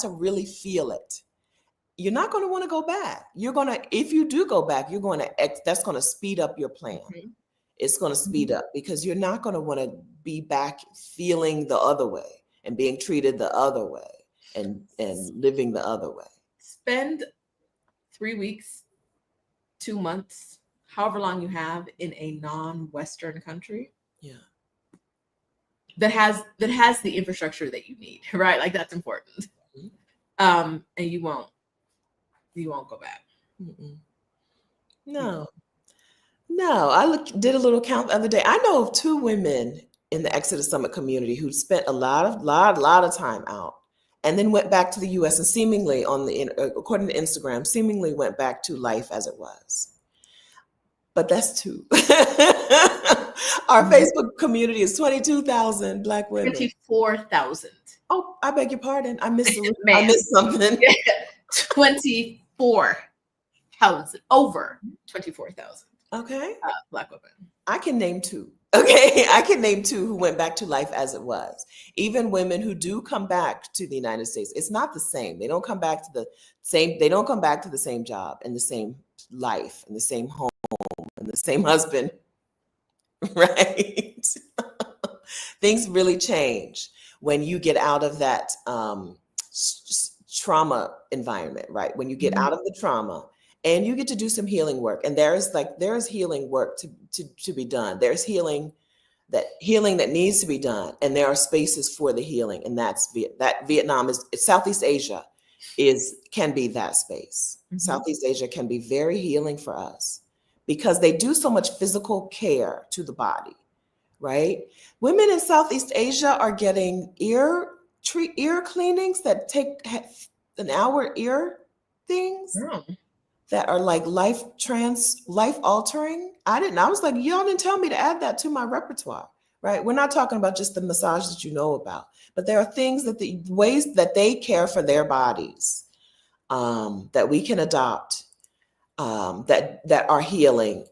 S1: really feel it. You're not going to want to go back. You're going to, if you do go back, that's going to speed up your plan. It's going to speed up because you're not going to want to be back feeling the other way and being treated the other way and living the other way.
S2: Spend 3 weeks, 2 months, however long you have in a non-Western country.
S1: Yeah.
S2: That has the infrastructure that you need, right? Like that's important. And you won't go back.
S1: No. I did a little count the other day. I know of 2 women in the Exodus Summit community who spent a lot of time out and then went back to the U.S. and seemingly according to Instagram, seemingly went back to life as it was. But that's 2. Our Facebook community is 22,000 Black women.
S2: 24,000.
S1: Oh, I beg your pardon. I missed something.
S2: 24,000. Over 24,000.
S1: Okay.
S2: Black women.
S1: I can name 2. Okay. I can name 2 who went back to life as it was. Even women who do come back to the United States, it's not the same. They don't come back to the same job and the same life and the same home and the same husband. Right? Things really change when you get out of that trauma environment, right? When you get out of the trauma and you get to do some healing work, and there's healing work to be done. There's healing that needs to be done, and there are spaces for the healing, and that Vietnam is Southeast Asia can be that space. Southeast Asia can be very healing for us because they do so much physical care to the body, right? Women in Southeast Asia are getting ear cleanings that take an hour ear things. That are like life altering. I was like, y'all didn't tell me to add that to my repertoire, right? We're not talking about just the massage that you know about, but there are things the ways that they care for their bodies that we can adopt that are healing.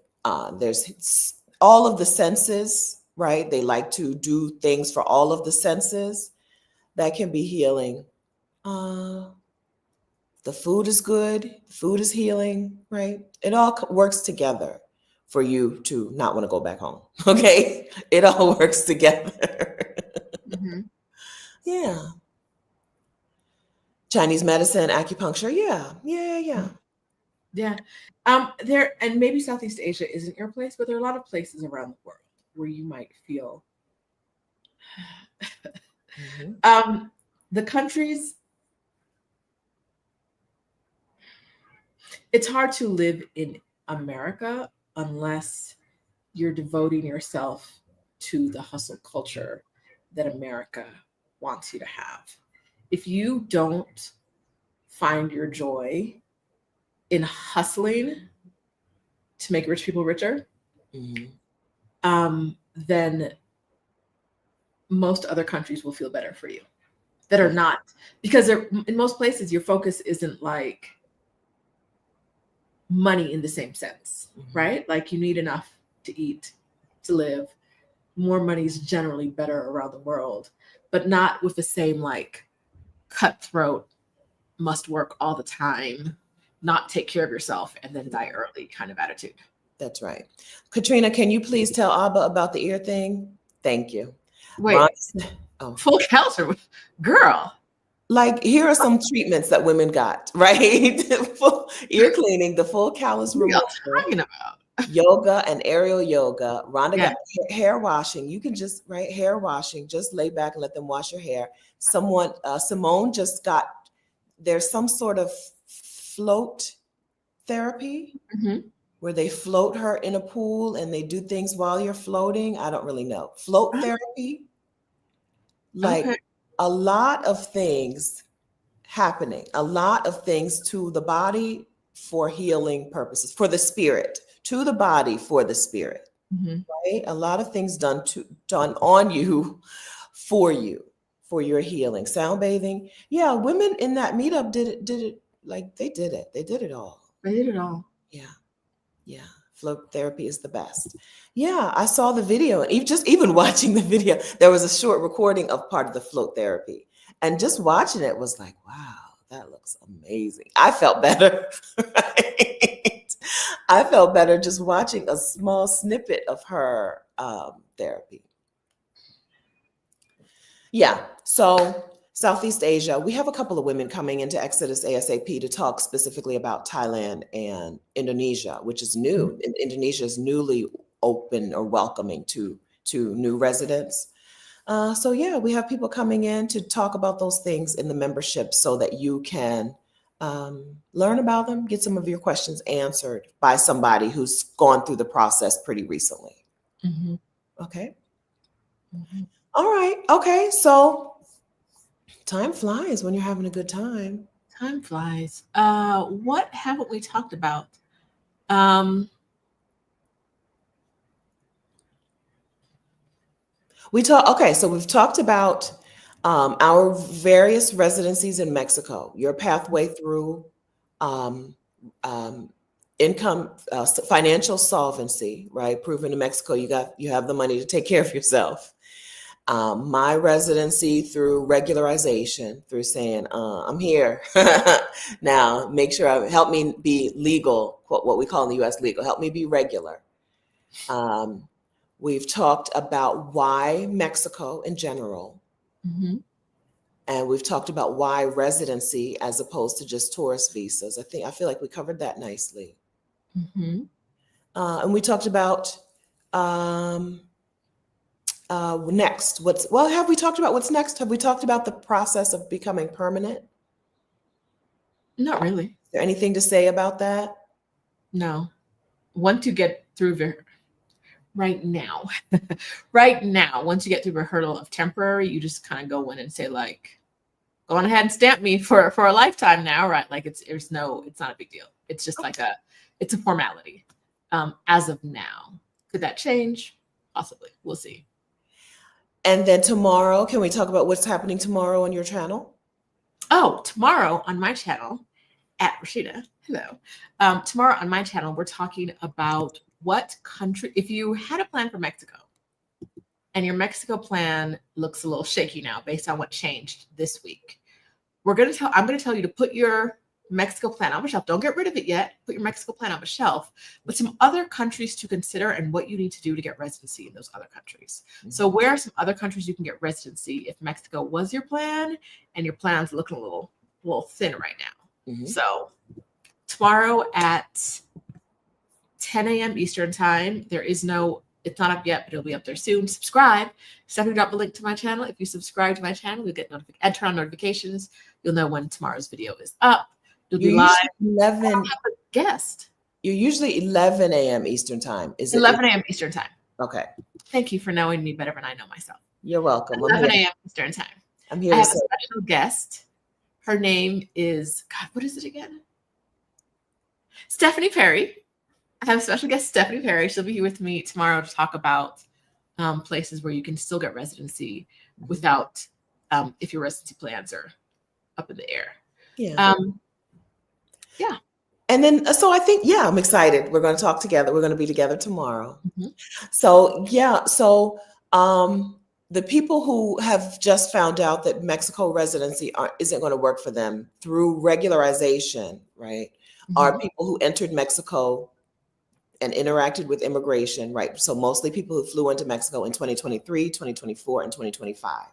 S1: There's all of the senses, right? They like to do things for all of the senses that can be healing. The food is good. Food is healing, right? It all works together for you to not want to go back home. Okay. It all works together. Yeah. Chinese medicine, acupuncture. Yeah.
S2: Yeah. There, and maybe Southeast Asia isn't your place, but there are a lot of places around the world where you might feel the countries. It's hard to live in America unless you're devoting yourself to the hustle culture that America wants you to have. If you don't find your joy in hustling to make rich people richer, then most other countries will feel better for you that are not, because in most places your focus isn't like money in the same sense, right? Like you need enough to eat, to live. more money is generally better around the world, but not with the same like cutthroat, must work all the time, not take care of yourself, and then die early kind of attitude.
S1: That's right. Katrina, can you please tell Abba about the ear thing? Thank you.
S2: Wait,
S1: Oh.
S2: full counselor, girl.
S1: Like, here are some treatments that women got, right? Full ear cleaning, the full callus
S2: What are y'all
S1: removal,
S2: talking about?
S1: yoga and aerial yoga. Rhonda
S2: Yeah.
S1: got hair washing. You can just, right, hair washing, just lay back and let them wash your hair. Simone just got, there's some sort of float therapy
S2: Mm-hmm.
S1: where they float her in a pool and they do things while you're floating. I don't really know. Float therapy, like
S2: Okay.
S1: a lot of things happening, a lot of things to the body for healing purposes, for the spirit, to the body for the spirit,
S2: Mm-hmm.
S1: right? A lot of things done on you, for your healing. Sound bathing. Yeah, women in that meetup did it like they did it. They did it all.
S2: I did it all.
S1: Yeah. Yeah, float therapy is the best. Yeah, I saw the video, and even watching the video, there was a short recording of part of the float therapy, and just watching it was like, wow, that looks amazing. I felt better. Right? I felt better just watching a small snippet of her therapy. Yeah. So Southeast Asia, we have a couple of women coming into Exodus A.S.A.P to talk specifically about Thailand and Indonesia, which is new. Indonesia is newly open or welcoming to new residents. So yeah, we have people coming in to talk about those things in the membership so that you can learn about them, get some of your questions answered by somebody who's gone through the process pretty recently.
S2: Mm-hmm.
S1: Okay.
S2: Mm-hmm.
S1: All right. Okay. So time flies when you're having a good time.
S2: Time flies. What haven't we talked about? Um,
S1: Okay, so we've talked about our various residencies in Mexico, your pathway through um, um, income, financial solvency, right? Proven in Mexico, you have the money to take care of yourself. My residency through regularization, through saying, I'm here. Now, help me be legal, what we call in the US legal, help me be regular. We've talked about why Mexico in general,
S2: mm-hmm.
S1: and we've talked about why residency as opposed to just tourist visas. I feel like we covered that nicely.
S2: Mm-hmm.
S1: And we talked about um, next. Have we talked about what's next? Have we talked about the process of becoming permanent?
S2: Not really.
S1: Is there anything to say about that?
S2: No. Once you get through right now, right now, once you get through the hurdle of temporary, you just kind of go in and say like, go on ahead and stamp me for a lifetime now, right? Like it's not a big deal. It's just like it's a formality. As of now, could that change? Possibly. We'll see.
S1: And then tomorrow, can we talk about what's happening tomorrow on your channel?
S2: Oh, tomorrow on my channel at Rashida. Hello. Tomorrow on my channel, we're talking about what country, if you had a plan for Mexico and your Mexico plan looks a little shaky now based on what changed this week, I'm going to tell you to put your Mexico plan on the shelf. Don't get rid of it yet. Put your Mexico plan on the shelf, but some other countries to consider and what you need to do to get residency in those other countries. Mm-hmm. So where are some other countries you can get residency if Mexico was your plan and your plan's looking a little thin right now? Mm-hmm. So tomorrow at 10 a.m. Eastern time, it's not up yet, but it'll be up there soon. Subscribe. Stephanie dropped a link to my channel. If you subscribe to my channel, you'll get and turn on notifications. You'll know when tomorrow's video is up. You'll be live.
S1: 11.
S2: I have a guest.
S1: You're usually 11 a.m. Eastern time. Is it
S2: 11 a.m. Eastern time?
S1: Okay.
S2: Thank you for knowing me better than I know myself.
S1: You're welcome.
S2: 11 a.m. Eastern time.
S1: I'm here.
S2: I have a special guest. Her name is, God, what is it again? Stephanie Perry. I have a special guest, Stephanie Perry. She'll be here with me tomorrow to talk about places where you can still get residency without, if your residency plans are up in the air.
S1: Yeah.
S2: Yeah.
S1: And then, so I think, yeah, I'm excited. We're going to talk together. We're going to be together tomorrow. Mm-hmm. So, yeah. So The people who have just found out that Mexico residency isn't going to work for them through regularization, right, are people who entered Mexico and interacted with immigration, right? So mostly people who flew into Mexico in 2023, 2024, and 2025.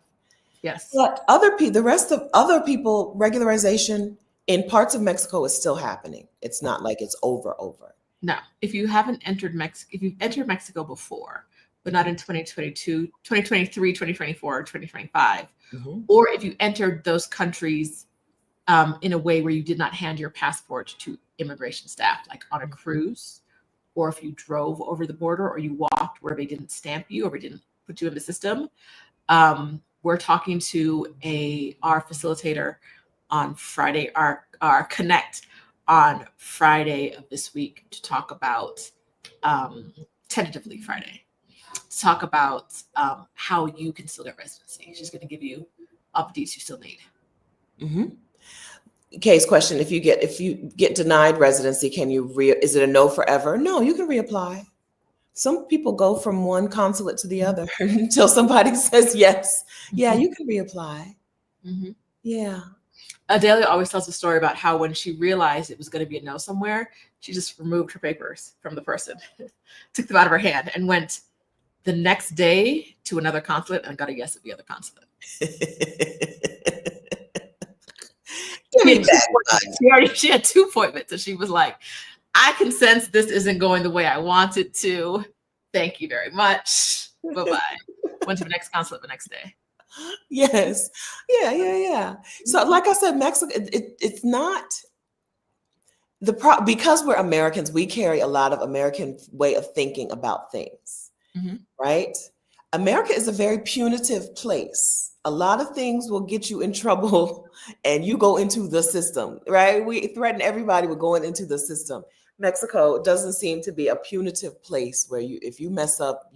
S2: Yes.
S1: But the rest of other people, regularization in parts of Mexico is still happening. It's not like it's over.
S2: No, if you haven't entered Mexico, if you've entered Mexico before, but not in 2022, 2023, 2024, or 2025, or if you entered those countries in a way where you did not hand your passport to immigration staff, like on a cruise, or if you drove over the border, or you walked where they didn't stamp you, or they didn't put you in the system, we're talking to our facilitator on Friday, our connect on Friday of this week to talk about, tentatively Friday, to talk about how you can still get residency. She's going to give you updates you still need.
S1: Case question: If you get denied residency, is it a no forever? No, you can reapply. Some people go from one consulate to the other until somebody says yes. Yeah, you can reapply. Yeah.
S2: Adelia always tells a story about how when she realized it was going to be a no somewhere, she just removed her papers from the person, took them out of her hand, and went the next day to another consulate and got a yes at the other consulate. She had 2 appointments, and she was like, I can sense this isn't going the way I want it to. Thank you very much. Bye-bye. Went to the next consulate the next day.
S1: Yes. Yeah. So like I said, Mexico, it's not because we're Americans, we carry a lot of American way of thinking about things, right? America is a very punitive place. A lot of things will get you in trouble and you go into the system, right? We threaten everybody with going into the system. Mexico doesn't seem to be a punitive place where if you mess up,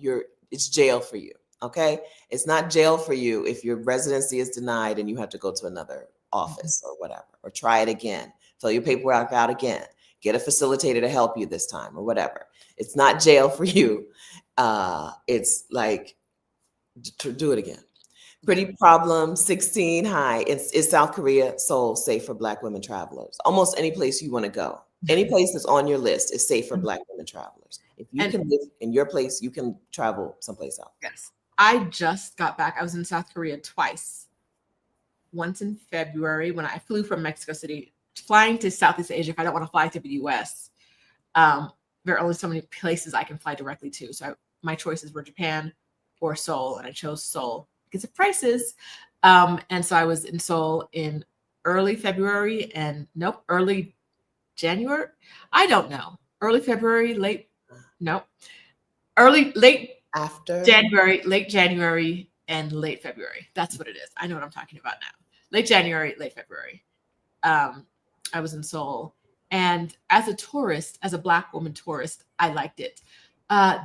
S1: it's jail for you. Okay. It's not jail for you if your residency is denied and you have to go to another office or whatever, or try it again, fill your paperwork out again, get a facilitator to help you this time or whatever. It's not jail for you. It's like, to do it again. Pretty problem 16. Hi. It's South Korea, Seoul, safe for Black women travelers. Almost any place you want to go. Any place that's on your list is safe for Black women travelers. If you can live in your place, you can travel someplace else.
S2: Yes. I just got back. I was in South Korea twice. Once in February when I flew from Mexico City, flying to Southeast Asia. If I don't want to fly to the US, there are only so many places I can fly directly to. So my choices were Japan or Seoul, and I chose Seoul because of prices. And so I was in Seoul in early February early January. I don't know. Early February, late
S1: After
S2: late January and late February. That's what it is. I know what I'm talking about now. Late January, late February. I was in Seoul. And as a tourist, as a Black woman tourist, I liked it.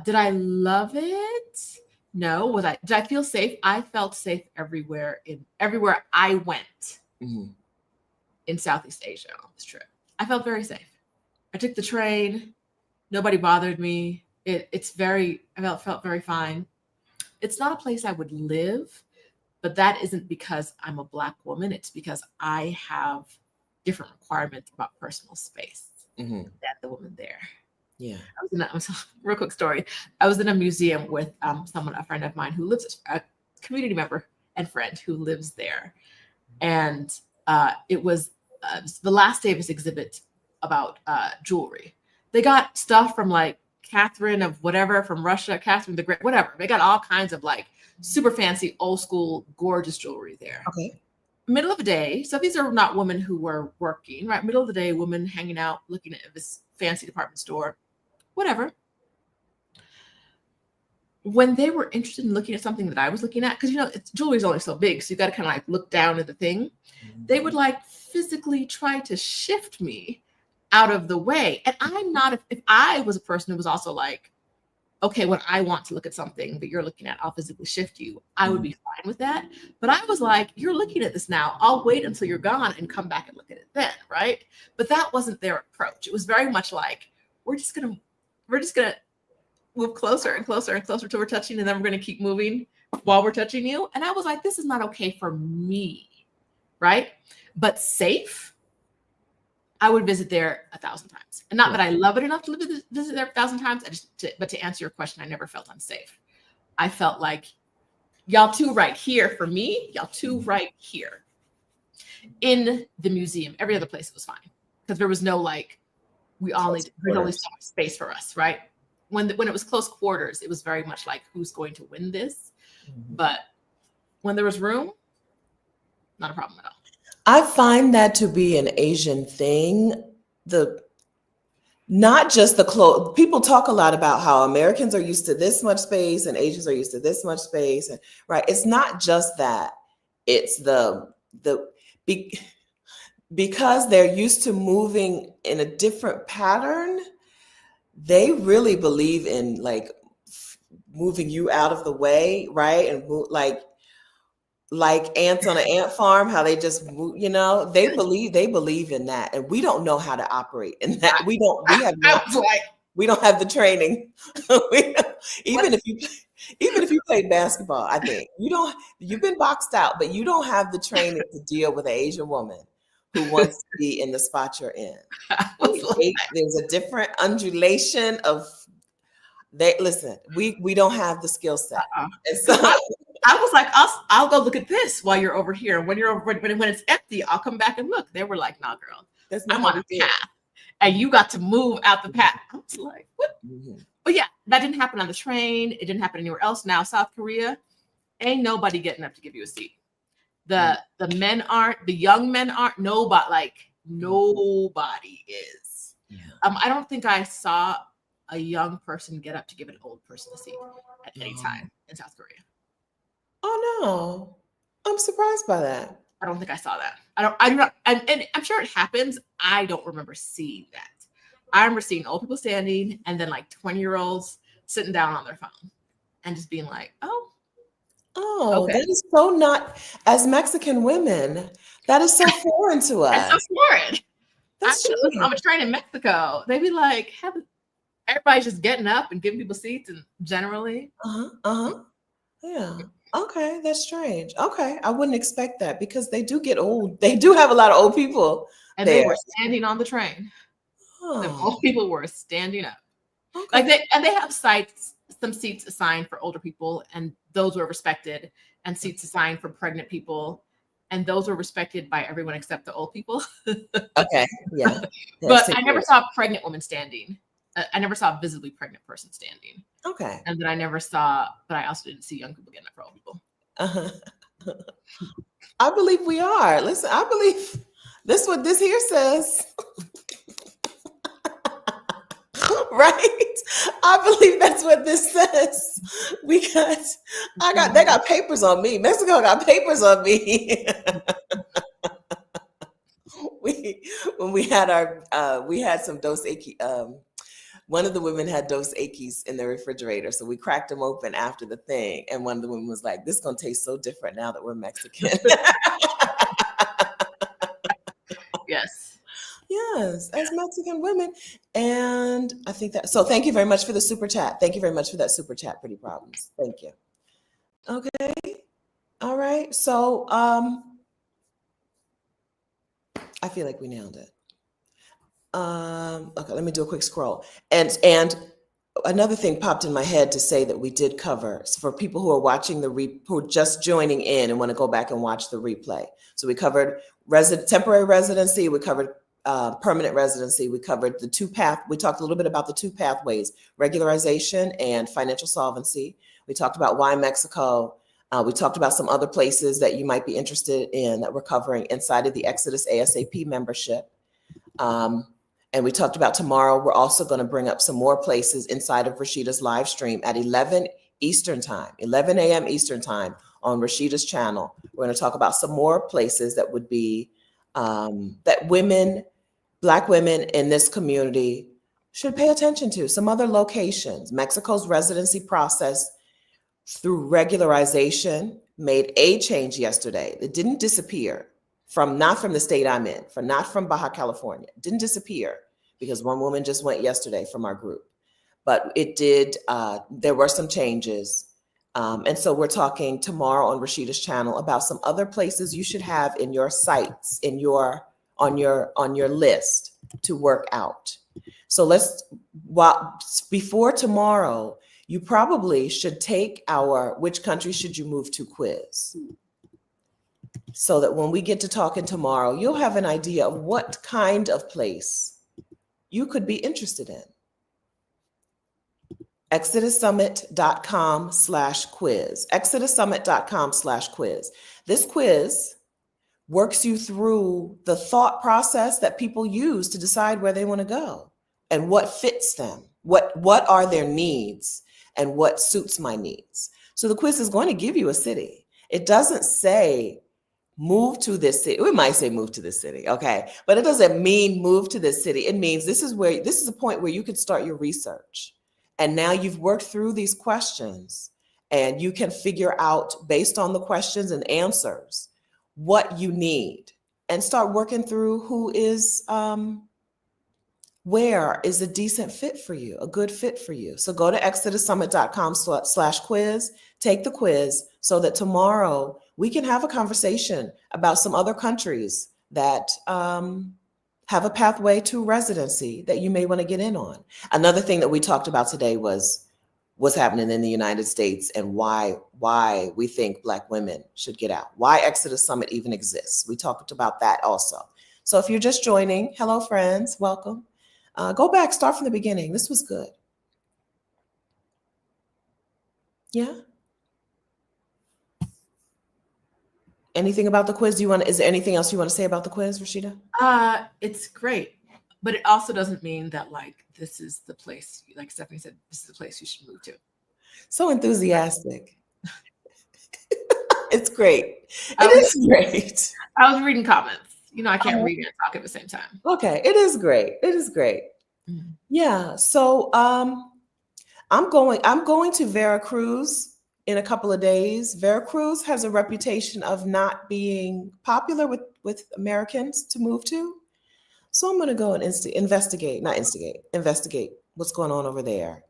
S2: Did I love it? No. Did I feel safe? I felt safe everywhere I went in Southeast Asia on this trip. I felt very safe. I took the train. Nobody bothered me. I felt very fine. It's not a place I would live, but that isn't because I'm a Black woman. It's because I have different requirements about personal space than the woman there.
S1: Yeah.
S2: Real quick story. I was in a museum with a friend of mine who lives, a community member and friend who lives there. And it was the last day of this exhibit about jewelry. They got stuff from like Catherine of whatever from Russia, Catherine the Great, whatever. They got all kinds of like super fancy, old school, gorgeous jewelry there.
S1: Okay.
S2: Middle of the day. So these are not women who were working, right? Middle of the day, women hanging out, looking at this fancy department store, whatever. When they were interested in looking at something that I was looking at, because jewelry is only so big, so you got to kind of like look down at the thing. They would like physically try to shift me out of the way. And I'm not, if I was a person who was also like, okay, when I want to look at something that you're looking at, I'll physically shift you, I would be fine with that. But I was like, you're looking at this now. I'll wait until you're gone and come back and look at it then, right? But that wasn't their approach. It was very much like, we're just gonna move closer and closer and closer till we're touching, and then we're going to keep moving while we're touching you. And I was like, this is not okay for me, right? But safe, I would visit there 1,000 times. And not that I love it enough to visit there 1,000 times, but to answer your question, I never felt unsafe. I felt like y'all two right here for me, y'all two right here. In the museum, every other place was fine because there was no like, there's only so much space for us, right? When it was close quarters, it was very much like who's going to win this. But when there was room, not a problem at all.
S1: I find that to be an Asian thing. Not just the clothes. People talk a lot about how Americans are used to this much space and Asians are used to this much space, and right. It's not just that. It's because they're used to moving in a different pattern. They really believe in like moving you out of the way, right? And like ants on an ant farm, how they just, they believe in that, and we don't know how to operate in that. We don't have the training. Even if you played basketball, I think you've been boxed out, but you don't have the training to deal with an Asian woman who wants to be in the spot you're in. There's a different undulation of. We don't have the skill set. And so
S2: I was like, I'll go look at this while you're over here. When it's empty, I'll come back and look. They were like, nah, girl, I'm on a path. And you got to move out the path. I was like, what? But yeah, that didn't happen on the train. It didn't happen anywhere else. Now, South Korea, ain't nobody getting up to give you a seat. The men aren't, the young men aren't, nobody is. I don't think I saw a young person get up to give an old person a seat at any time in South Korea.
S1: Oh no, I'm surprised by that.
S2: I don't think I saw that. I do not, and I'm sure it happens. I don't remember seeing that. I remember seeing old people standing and then like 20-year-olds sitting down on their phone and just being like, oh, okay.
S1: That is so not, as Mexican women, that is so foreign to us.
S2: It's so foreign. That's true. On a train in Mexico, they'd be like, everybody's just getting up and giving people seats, and generally.
S1: Yeah. Okay, that's strange. Okay, I wouldn't expect that because they do get old. They do have a lot of old people.
S2: And they were standing on the train. The old people were standing up. Okay. They have some seats assigned for older people, and those were respected, and seats assigned for pregnant people, and those were respected by everyone except the old people.
S1: Okay, yeah.
S2: But I never saw a pregnant woman standing. I never saw a visibly pregnant person standing.
S1: Okay.
S2: And then I also didn't see young people getting up for old people.
S1: I believe we are. Listen, I believe this what this here says. Right? I believe that's what this says because they got papers on me. Mexico got papers on me. When we had some Dos Equis, one of the women had Dos Equis in the refrigerator, so we cracked them open after the thing, and one of the women was like, "This is gonna taste so different now that we're Mexican." Yes, as Mexican women. And I think that, so thank you very much for the super chat. Thank you very much for that super chat, Pretty Problems. Thank you. Okay. All right. So I feel like we nailed it. Okay, let me do a quick scroll. And another thing popped in my head to say that we did cover, so for people who are watching who are just joining in and want to go back and watch the replay. So we covered temporary residency, we covered permanent residency, we covered we talked a little bit about the two pathways, regularization and financial solvency. We talked about why Mexico. We talked about some other places that you might be interested in that we're covering inside of the Exodus A.S.A.P membership. And we talked about tomorrow, we're also going to bring up some more places inside of Rashida's live stream at 11 Eastern time, 11 a.m. Eastern time on Rashida's channel. We're going to talk about some more places that would be, that Black women in this community should pay attention to. Some other locations. Mexico's residency process through regularization made a change yesterday. It didn't disappear. Not from the state I'm in, not from Baja California. It didn't disappear because one woman just went yesterday from our group. but it did, there were some changes. And so we're talking tomorrow on Rashida's channel about some other places you should have in your sites, on your list to work out. So before tomorrow, you probably should take our which country should you move to quiz, so that when we get to talking tomorrow, you'll have an idea of what kind of place you could be interested in. ExodusSummit.com/quiz. ExodusSummit.com/quiz. This quiz works you through the thought process that people use to decide where they want to go and what fits them, what are their needs, and what suits my needs. So the quiz is going to give you a city. It doesn't say move to this city. We might say move to this city, okay? But it doesn't mean move to this city. It means this is a point where you can start your research. And now you've worked through these questions and you can figure out, based on the questions and answers, what you need and start working through where is a decent fit for you, a good fit for you. So go to ExodusSummit.com/quiz, take the quiz so that tomorrow we can have a conversation about some other countries that have a pathway to residency that you may want to get in on. Another thing that we talked about today was what's happening in the United States and why we think Black women should get out, why Exodus Summit even exists. We talked about that also. So if you're just joining, hello friends, welcome. Go back, start from the beginning. This was good. Yeah. Anything about the quiz? Is there anything else you want to say about the quiz, Rashida?
S2: It's great, but it also doesn't mean that like this is the place, like Stephanie said, this is the place you should move to.
S1: So enthusiastic. It's great. It is great.
S2: I was reading comments. You know, I can't read and talk at the same time.
S1: Okay, it is great. It is great. Mm-hmm. Yeah. So I'm going to Veracruz in a couple of days. Veracruz has a reputation of not being popular with Americans to move to. So I'm going to go and investigate what's going on over there.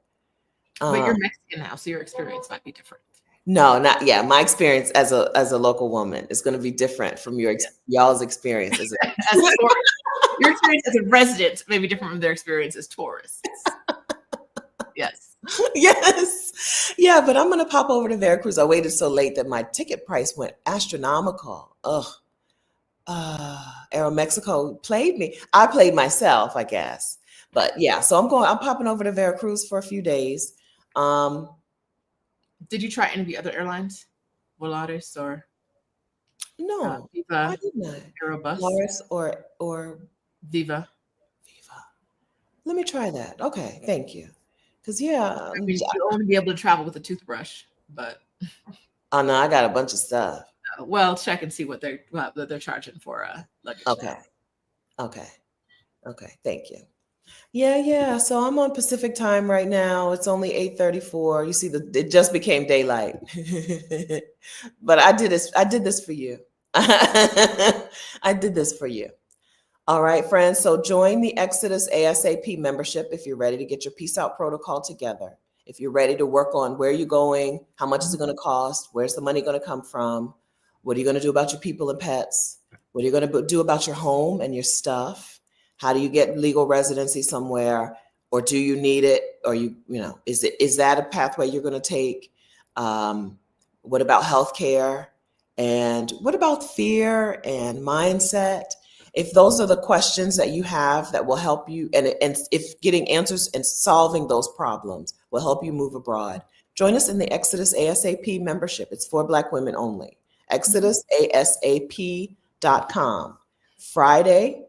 S2: But you're Mexican now, so your experience might be different.
S1: No, not yeah. My experience as a local woman is going to be different from y'all's experience as a
S2: your experience as a resident may be different from their experience as tourists. Yes.
S1: Yes. Yeah, but I'm going to pop over to Veracruz. I waited so late that my ticket price went astronomical. Ugh. Aeromexico played me. I played myself, I guess. But yeah, so I'm popping over to Veracruz for a few days.
S2: Did you try any of the other airlines? Volaris or
S1: no,
S2: Viva,
S1: I did not.
S2: Aerobus,
S1: Volaris or
S2: Viva.
S1: Let me try that. Okay, thank you. Because yeah,
S2: you'll only be able to travel with a toothbrush, but
S1: oh no, I got a bunch of stuff.
S2: Well, check and see what they're charging for luggage.
S1: Okay. Thank you. Yeah. So I'm on Pacific time right now. It's only 8:34. You see, it just became daylight. But I did this for you. I did this for you. All right, friends. So join the Exodus A.S.A.P membership if you're ready to get your Peace Out protocol together. If you're ready to work on where you're going, how much is it going to cost? Where's the money going to come from? What are you going to do about your people and pets? What are you going to do about your home and your stuff? How do you get legal residency somewhere? Or do you need it? Or is that a pathway you're going to take? What about healthcare? And what about fear and mindset? If those are the questions that you have that will help you, and if getting answers and solving those problems will help you move abroad, join us in the Exodus A.S.A.P membership. It's for Black women only. ExodusASAP.com. Friday,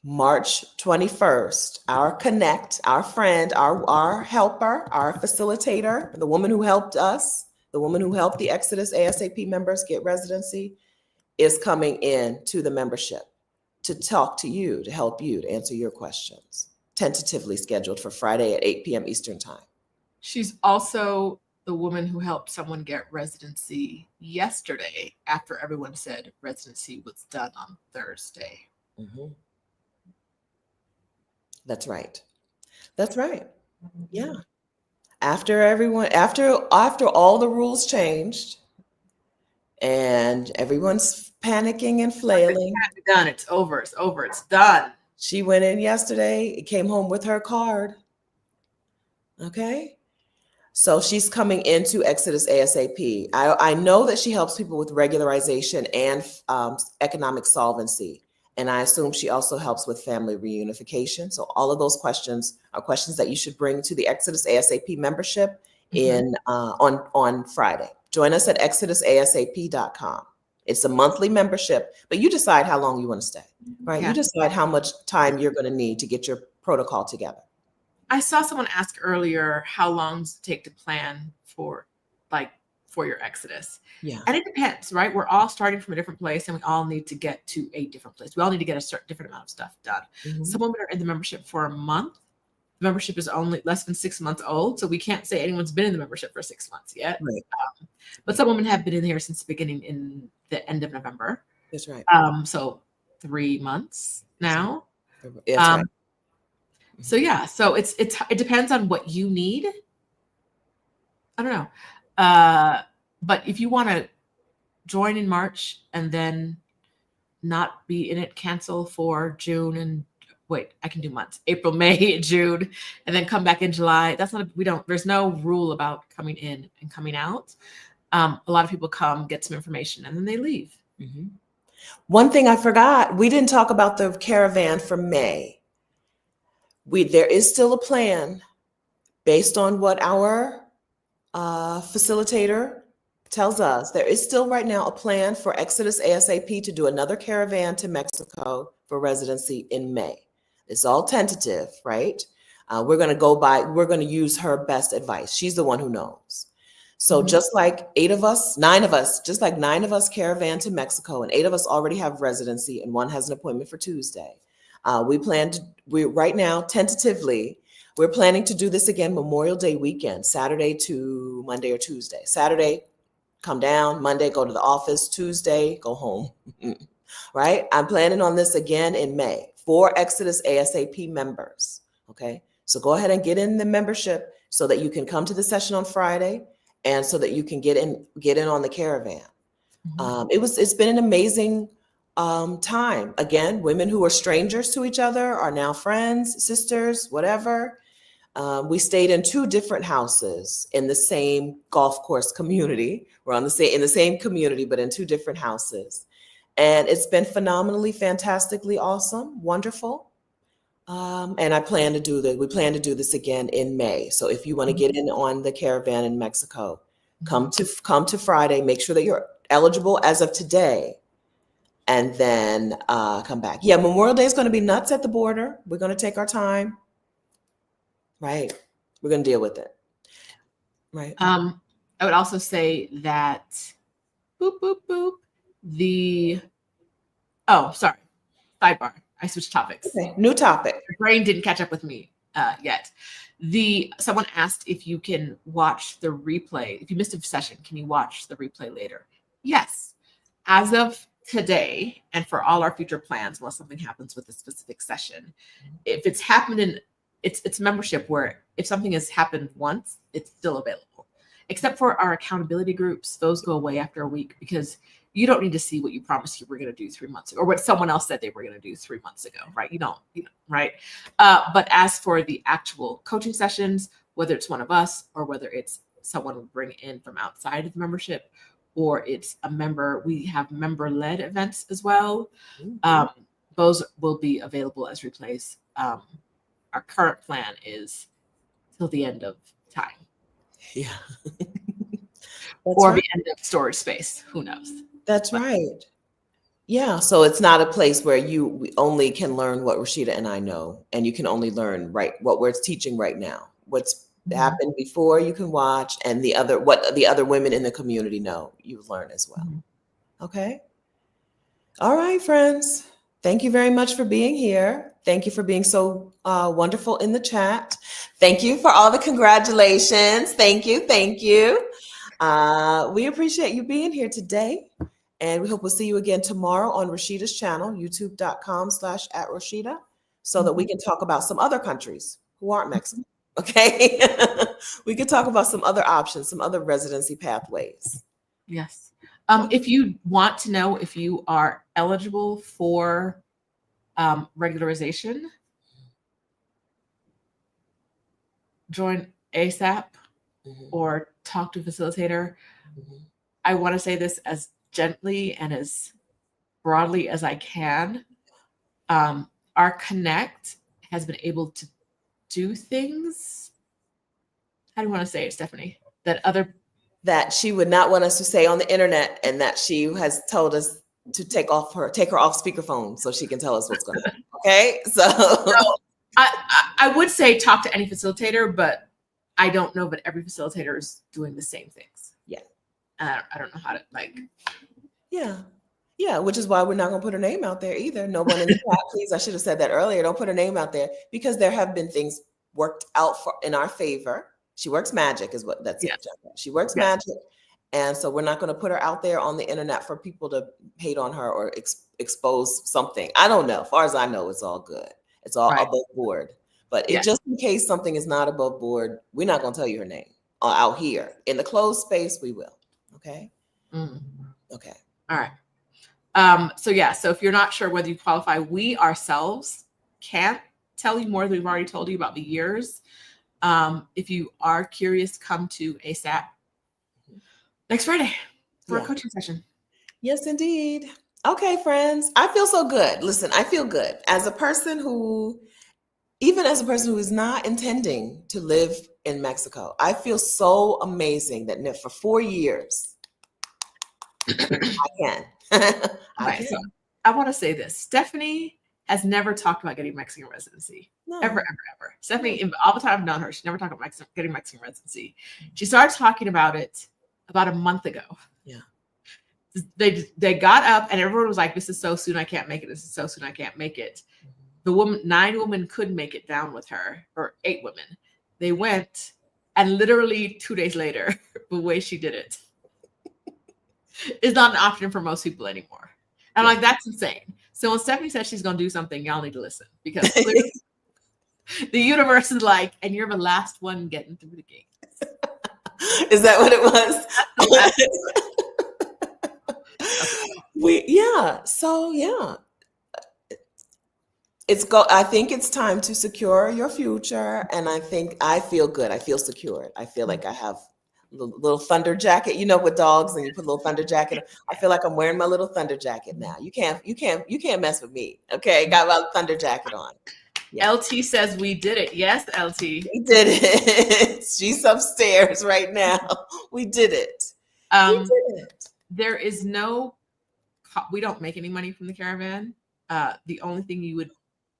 S1: March 21st, our connect, our friend, our helper, our facilitator, the woman who helped us, the woman who helped the Exodus A.S.A.P members get residency, is coming in to the membership to talk to you, to help you, to answer your questions. Tentatively scheduled for Friday at 8 p.m. Eastern time.
S2: She's also the woman who helped someone get residency yesterday after everyone said residency was done on Thursday.
S1: Mm-hmm. That's right. That's right. Yeah. After all the rules changed and everyone's panicking and
S2: Like it
S1: flailing,
S2: can't be done. It's over. It's over. It's done.
S1: she went in yesterday, came home with her card. Okay. So she's coming into Exodus ASAP. I know that she helps people with regularization and economic solvency. And I assume she also helps with family reunification. So all of those questions are questions that you should bring to the Exodus ASAP membership in on Friday. Join us at exodusasap.com. It's a monthly membership, but you decide how long you want to stay, right? You
S2: Yeah.
S1: decide how much time you're going to need to get your protocol together.
S2: I saw someone ask earlier, how long does it take to plan for like for your exodus?
S1: Yeah.
S2: And it depends, right? We're all starting from a different place and we all need to get to a different place. We all need to get a certain different amount of stuff done.
S1: Mhm.
S2: Some women are in the membership for a month. The membership is only less than 6 months old. So we can't say anyone's been in the membership for 6 months yet.
S1: Right.
S2: But some women have been in here since the beginning in the end of November.
S1: That's right.
S2: So 3 months now.
S1: That's right.
S2: So yeah, so it depends on what you need. I don't know. But if you want to join in March and then not be in it, cancel for June and wait, I can do months, April, May, June, and then come back in July. There's no rule about coming in and coming out. A lot of people come, get some information, and then they leave.
S1: Mhm. One thing I forgot, we didn't talk about the caravan for May. There is still a plan based on what our facilitator tells us. There is still right now a plan for Exodus ASAP to do another caravan to Mexico for residency in May. It's all tentative, right? We're going to use her best advice. She's the one who knows. So just like 9 of us, just like 9 of us caravan to Mexico and 8 of us already have residency and one has an appointment for Tuesday. We right now, tentatively, we're planning to do this again Memorial Day weekend, Saturday to Monday or Tuesday. Saturday, come down, Monday, go to the office, Tuesday, go home. Right? I'm planning on this again in May for Exodus ASAP members. Okay. So go ahead and get in the membership so that you can come to the session on Friday and so that you can get in on the caravan. It's been an amazing time. Again, women who are strangers to each other are now friends, sisters, whatever. We stayed in 2 different houses in the same golf course community. We're in the same community, but in 2 different houses. And it's been phenomenally, fantastically awesome, wonderful. And we plan to do this again in May. So if you want to get in on the caravan in Mexico, come to Friday, make sure that you're eligible as of today, and then come back. Yeah, Memorial Day is going to be nuts at the border. We're going to take our time. Right. We're going to deal with it. Right.
S2: I would also say that boop, boop, boop. Sorry. Sidebar. I switched topics.
S1: Okay. New topic.
S2: Your brain didn't catch up with me yet. Someone asked if you can watch the replay. If you missed a session, can you watch the replay later? Yes. As of today, and for all our future plans, unless something happens with a specific session, if it's happened it's membership where if something has happened once, it's still available. Except for our accountability groups, those go away after a week because you don't need to see what you promised you were going to do 3 months ago or what someone else said they were going to do 3 months ago, right? You don't, right? But as for the actual coaching sessions, whether it's one of us or whether it's someone we bring in from outside of the membership or it's a member, we have member-led events as well. Those will be available as replays. Our current plan is till the end of time.
S1: Yeah.
S2: Or right. The end of storage space. Who knows?
S1: That's right. Yeah. So it's not a place where you only can learn what Rashida and I know, and you can only learn what we're teaching right now. What's happened before you can watch, and what the other women in the community know, you learn as well. Okay. All right, friends. Thank you very much for being here. Thank you for being so wonderful in the chat. Thank you for all the congratulations. Thank you. Thank you. We appreciate you being here today. And we hope we'll see you again tomorrow on Rashida's channel, youtube.com/@Rashida, so that we can talk about some other countries who aren't Mexican. Okay. We could talk about some other options, some other residency pathways.
S2: Yes. If you want to know if you are eligible for regularization, join A.S.A.P or talk to a facilitator. I want to say this as gently and as broadly as I can. Our Connect has been able to do things. How do you want to say it, Stephanie?
S1: That she would not want us to say on the internet, and that she has told us to take her off speakerphone so she can tell us what's going to happen. Okay, so
S2: I would say talk to any facilitator, but I don't know that every facilitator is doing the same things.
S1: Yeah,
S2: I don't know how to
S1: Yeah, which is why we're not going to put her name out there either. No one in the chat, please. I should have said that earlier. Don't put her name out there, because there have been things worked out in our favor. She works magic, is what that's.
S2: Yes.
S1: She works magic, and so we're not going to put her out there on the internet for people to hate on her or expose something. I don't know. As far as I know, it's all good. It's all above board. But just in case something is not above board, we're not going to tell you her name out here. In the closed space, we will. Okay. Okay.
S2: All right. So if you're not sure whether you qualify, we ourselves can't tell you more than we've already told you about the years. If you are curious, come to A.S.A.P next Friday for a coaching session.
S1: Yes, indeed. Okay, friends. I feel so good. Listen, I feel good as a person who is not intending to live in Mexico. I feel so amazing that for 4 years, I can.
S2: So I want to say this. Stephanie has never talked about getting Mexican residency. No. Ever. Stephanie, all the time I've known her, she never talked about getting Mexican residency. She started talking about it about a month ago.
S1: Yeah.
S2: They got up and everyone was like, this is so soon, I can't make it. This is so soon, I can't make it. The 9 women could make it down with her, or 8 women. They went, and literally 2 days later, the way she did it is not an option for most people anymore. I'm like, that's insane. So when Stephanie says she's going to do something, y'all need to listen, because clearly the universe is like, and you're the last one getting through the gate.
S1: Is that what it was? I think it's time to secure your future, and I feel good. I feel secured. I feel like I have a little thunder jacket. You know, with dogs, and you put a little thunder jacket on. I feel like I'm wearing my little thunder jacket now. You can't mess with me. Okay, got my thunder jacket on.
S2: Yeah. LT says we did it. Yes, LT.
S1: We did it. She's upstairs right now. We did it. We did it.
S2: There is we don't make any money from the caravan. The only thing you would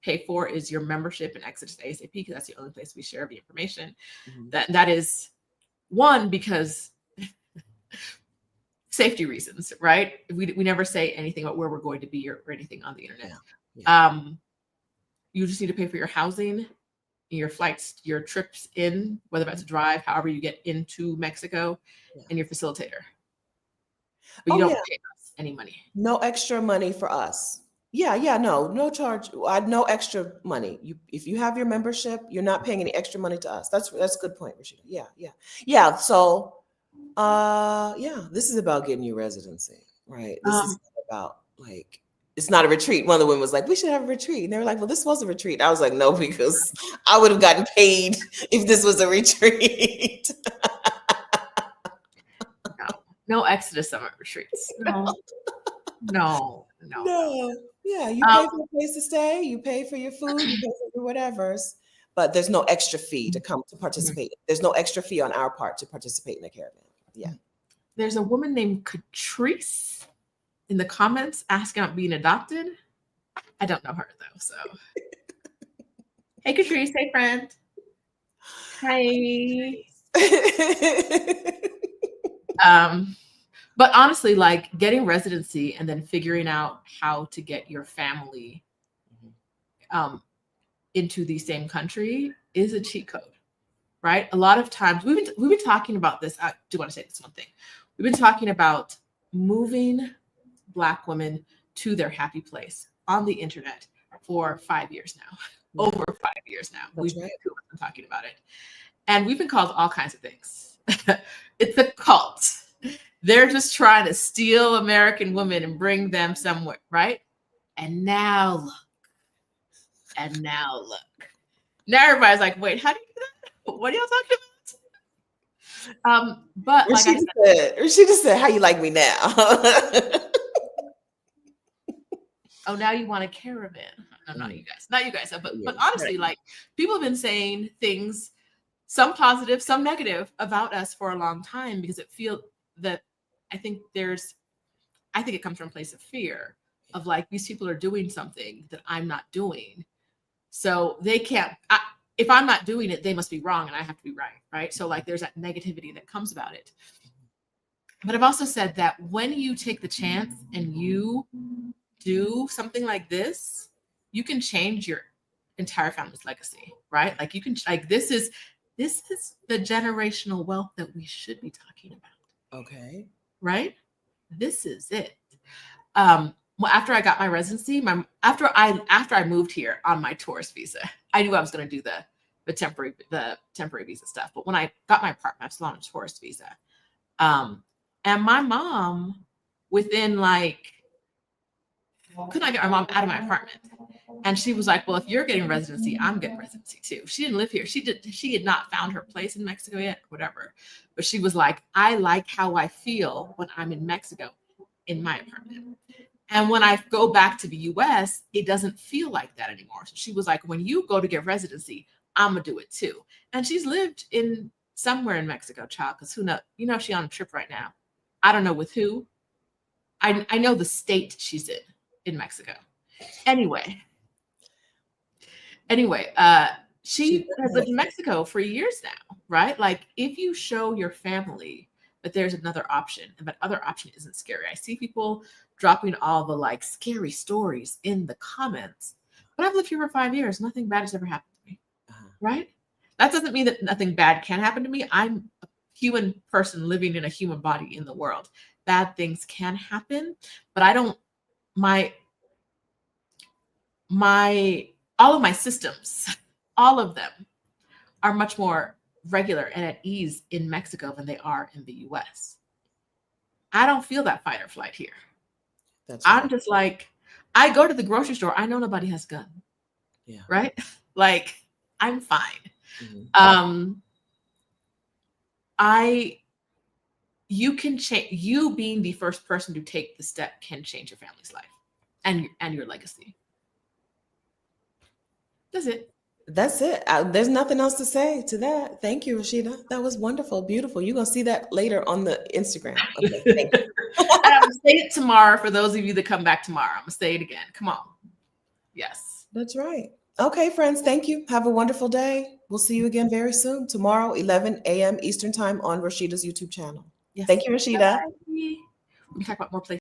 S2: pay for is your membership and Exodus to A.S.A.P, because that's the only place we share the information. That is one, because safety reasons, right? We never say anything about where we're going to be or anything on the internet. You just need to pay for your housing, your flights, your trips in, whether that's a drive, however you get into Mexico, and your facilitator. But you don't pay us any money.
S1: No extra money for us. No charge. No extra money. If you have your membership, you're not paying any extra money to us. That's a good point, Rashida. Yeah. So, this is about getting you residency, right? This is about, like, it's not a retreat. One of the women was like, we should have a retreat. And they were like, well, this was a retreat. I was like, no, because I would have gotten paid if this was a retreat.
S2: No Exodus Summit retreats. No.
S1: Yeah, you pay for a place to stay, you pay for your food, you pay for your whatever's, but there's no extra fee to come to participate. There's no extra fee on our part to participate in the caravan. Yeah.
S2: There's a woman named Catrice in the comments asking about being adopted. I don't know her though, so. Hey Catrice, hey friend. Hi. But honestly, like, getting residency and then figuring out how to get your family into the same country is a cheat code, right? A lot of times we've been talking about this. I do want to say this one thing. We've been talking about moving Black women to their happy place on the internet for 5 years now. over 5 years now.
S1: That's
S2: We've
S1: right.
S2: been talking about it. And we've been called all kinds of things. It's a cult. They're just trying to steal American women and bring them somewhere, right? And now look. And now look. Now everybody's like, wait, how do you do that? What are y'all talking about? But like I said,
S1: Rashida said, how you like me now?
S2: Oh, now you want a caravan. No, not you guys. But honestly, like people have been saying things, some positive, some negative about us for a long time because it feels that I think it comes from a place of fear of like these people are doing something that I'm not doing. So they can't, if I'm not doing it, they must be wrong and I have to be right. Right. So like there's that negativity that comes about it. But I've also said that when you take the chance and you do something like this, you can change your entire family's legacy, right? Like you can, like this is the generational wealth that we should be talking about.
S1: Okay.
S2: Right? This is it. Well, after I got my residency, after I moved here on my tourist visa, I knew I was going to do the temporary visa stuff. But when I got my apartment, I was still on a tourist visa. And my mom, within like, could not get my mom out of my apartment. And she was like, well, if you're getting residency, I'm getting residency too. She didn't live here. She had not found her place in Mexico yet, whatever. But she was like, I like how I feel when I'm in Mexico in my apartment. And when I go back to the US, it doesn't feel like that anymore. So she was like, when you go to get residency, I'm gonna do it too. And she's lived in somewhere in Mexico, child, because who knows? You know, she's on a trip right now. I don't know with who. I know the state she's in Mexico. Anyway, she has lived in Mexico for years now, right? Like if you show your family that there's another option and that other option isn't scary. I see people dropping all the like scary stories in the comments, but I've lived here for 5 years. Nothing bad has ever happened to me, right? That doesn't mean that nothing bad can happen to me. I'm a human person living in a human body in the world. Bad things can happen, but I don't, all of my systems, all of them are much more regular and at ease in Mexico than they are in the US. I don't feel that fight or flight here. I'm just like, I go to the grocery store, I know nobody has a gun. Yeah. Right? Like, I'm fine. Mm-hmm. You can change, you being the first person to take the step can change your family's life and your legacy. That's it.
S1: That's it. There's nothing else to say to that. Thank you, Rashida. That was wonderful, beautiful. You're going to see that later on the Instagram. Okay, thank you.
S2: I'm going to say it tomorrow for those of you that come back tomorrow. I'm going to say it again. Come on. Yes.
S1: That's right. Okay, friends, thank you. Have a wonderful day. We'll see you again very soon. Tomorrow, 11 a.m. Eastern Time on Rashida's YouTube channel. Yes. Thank you, Rashida.
S2: Bye. We can talk about more places.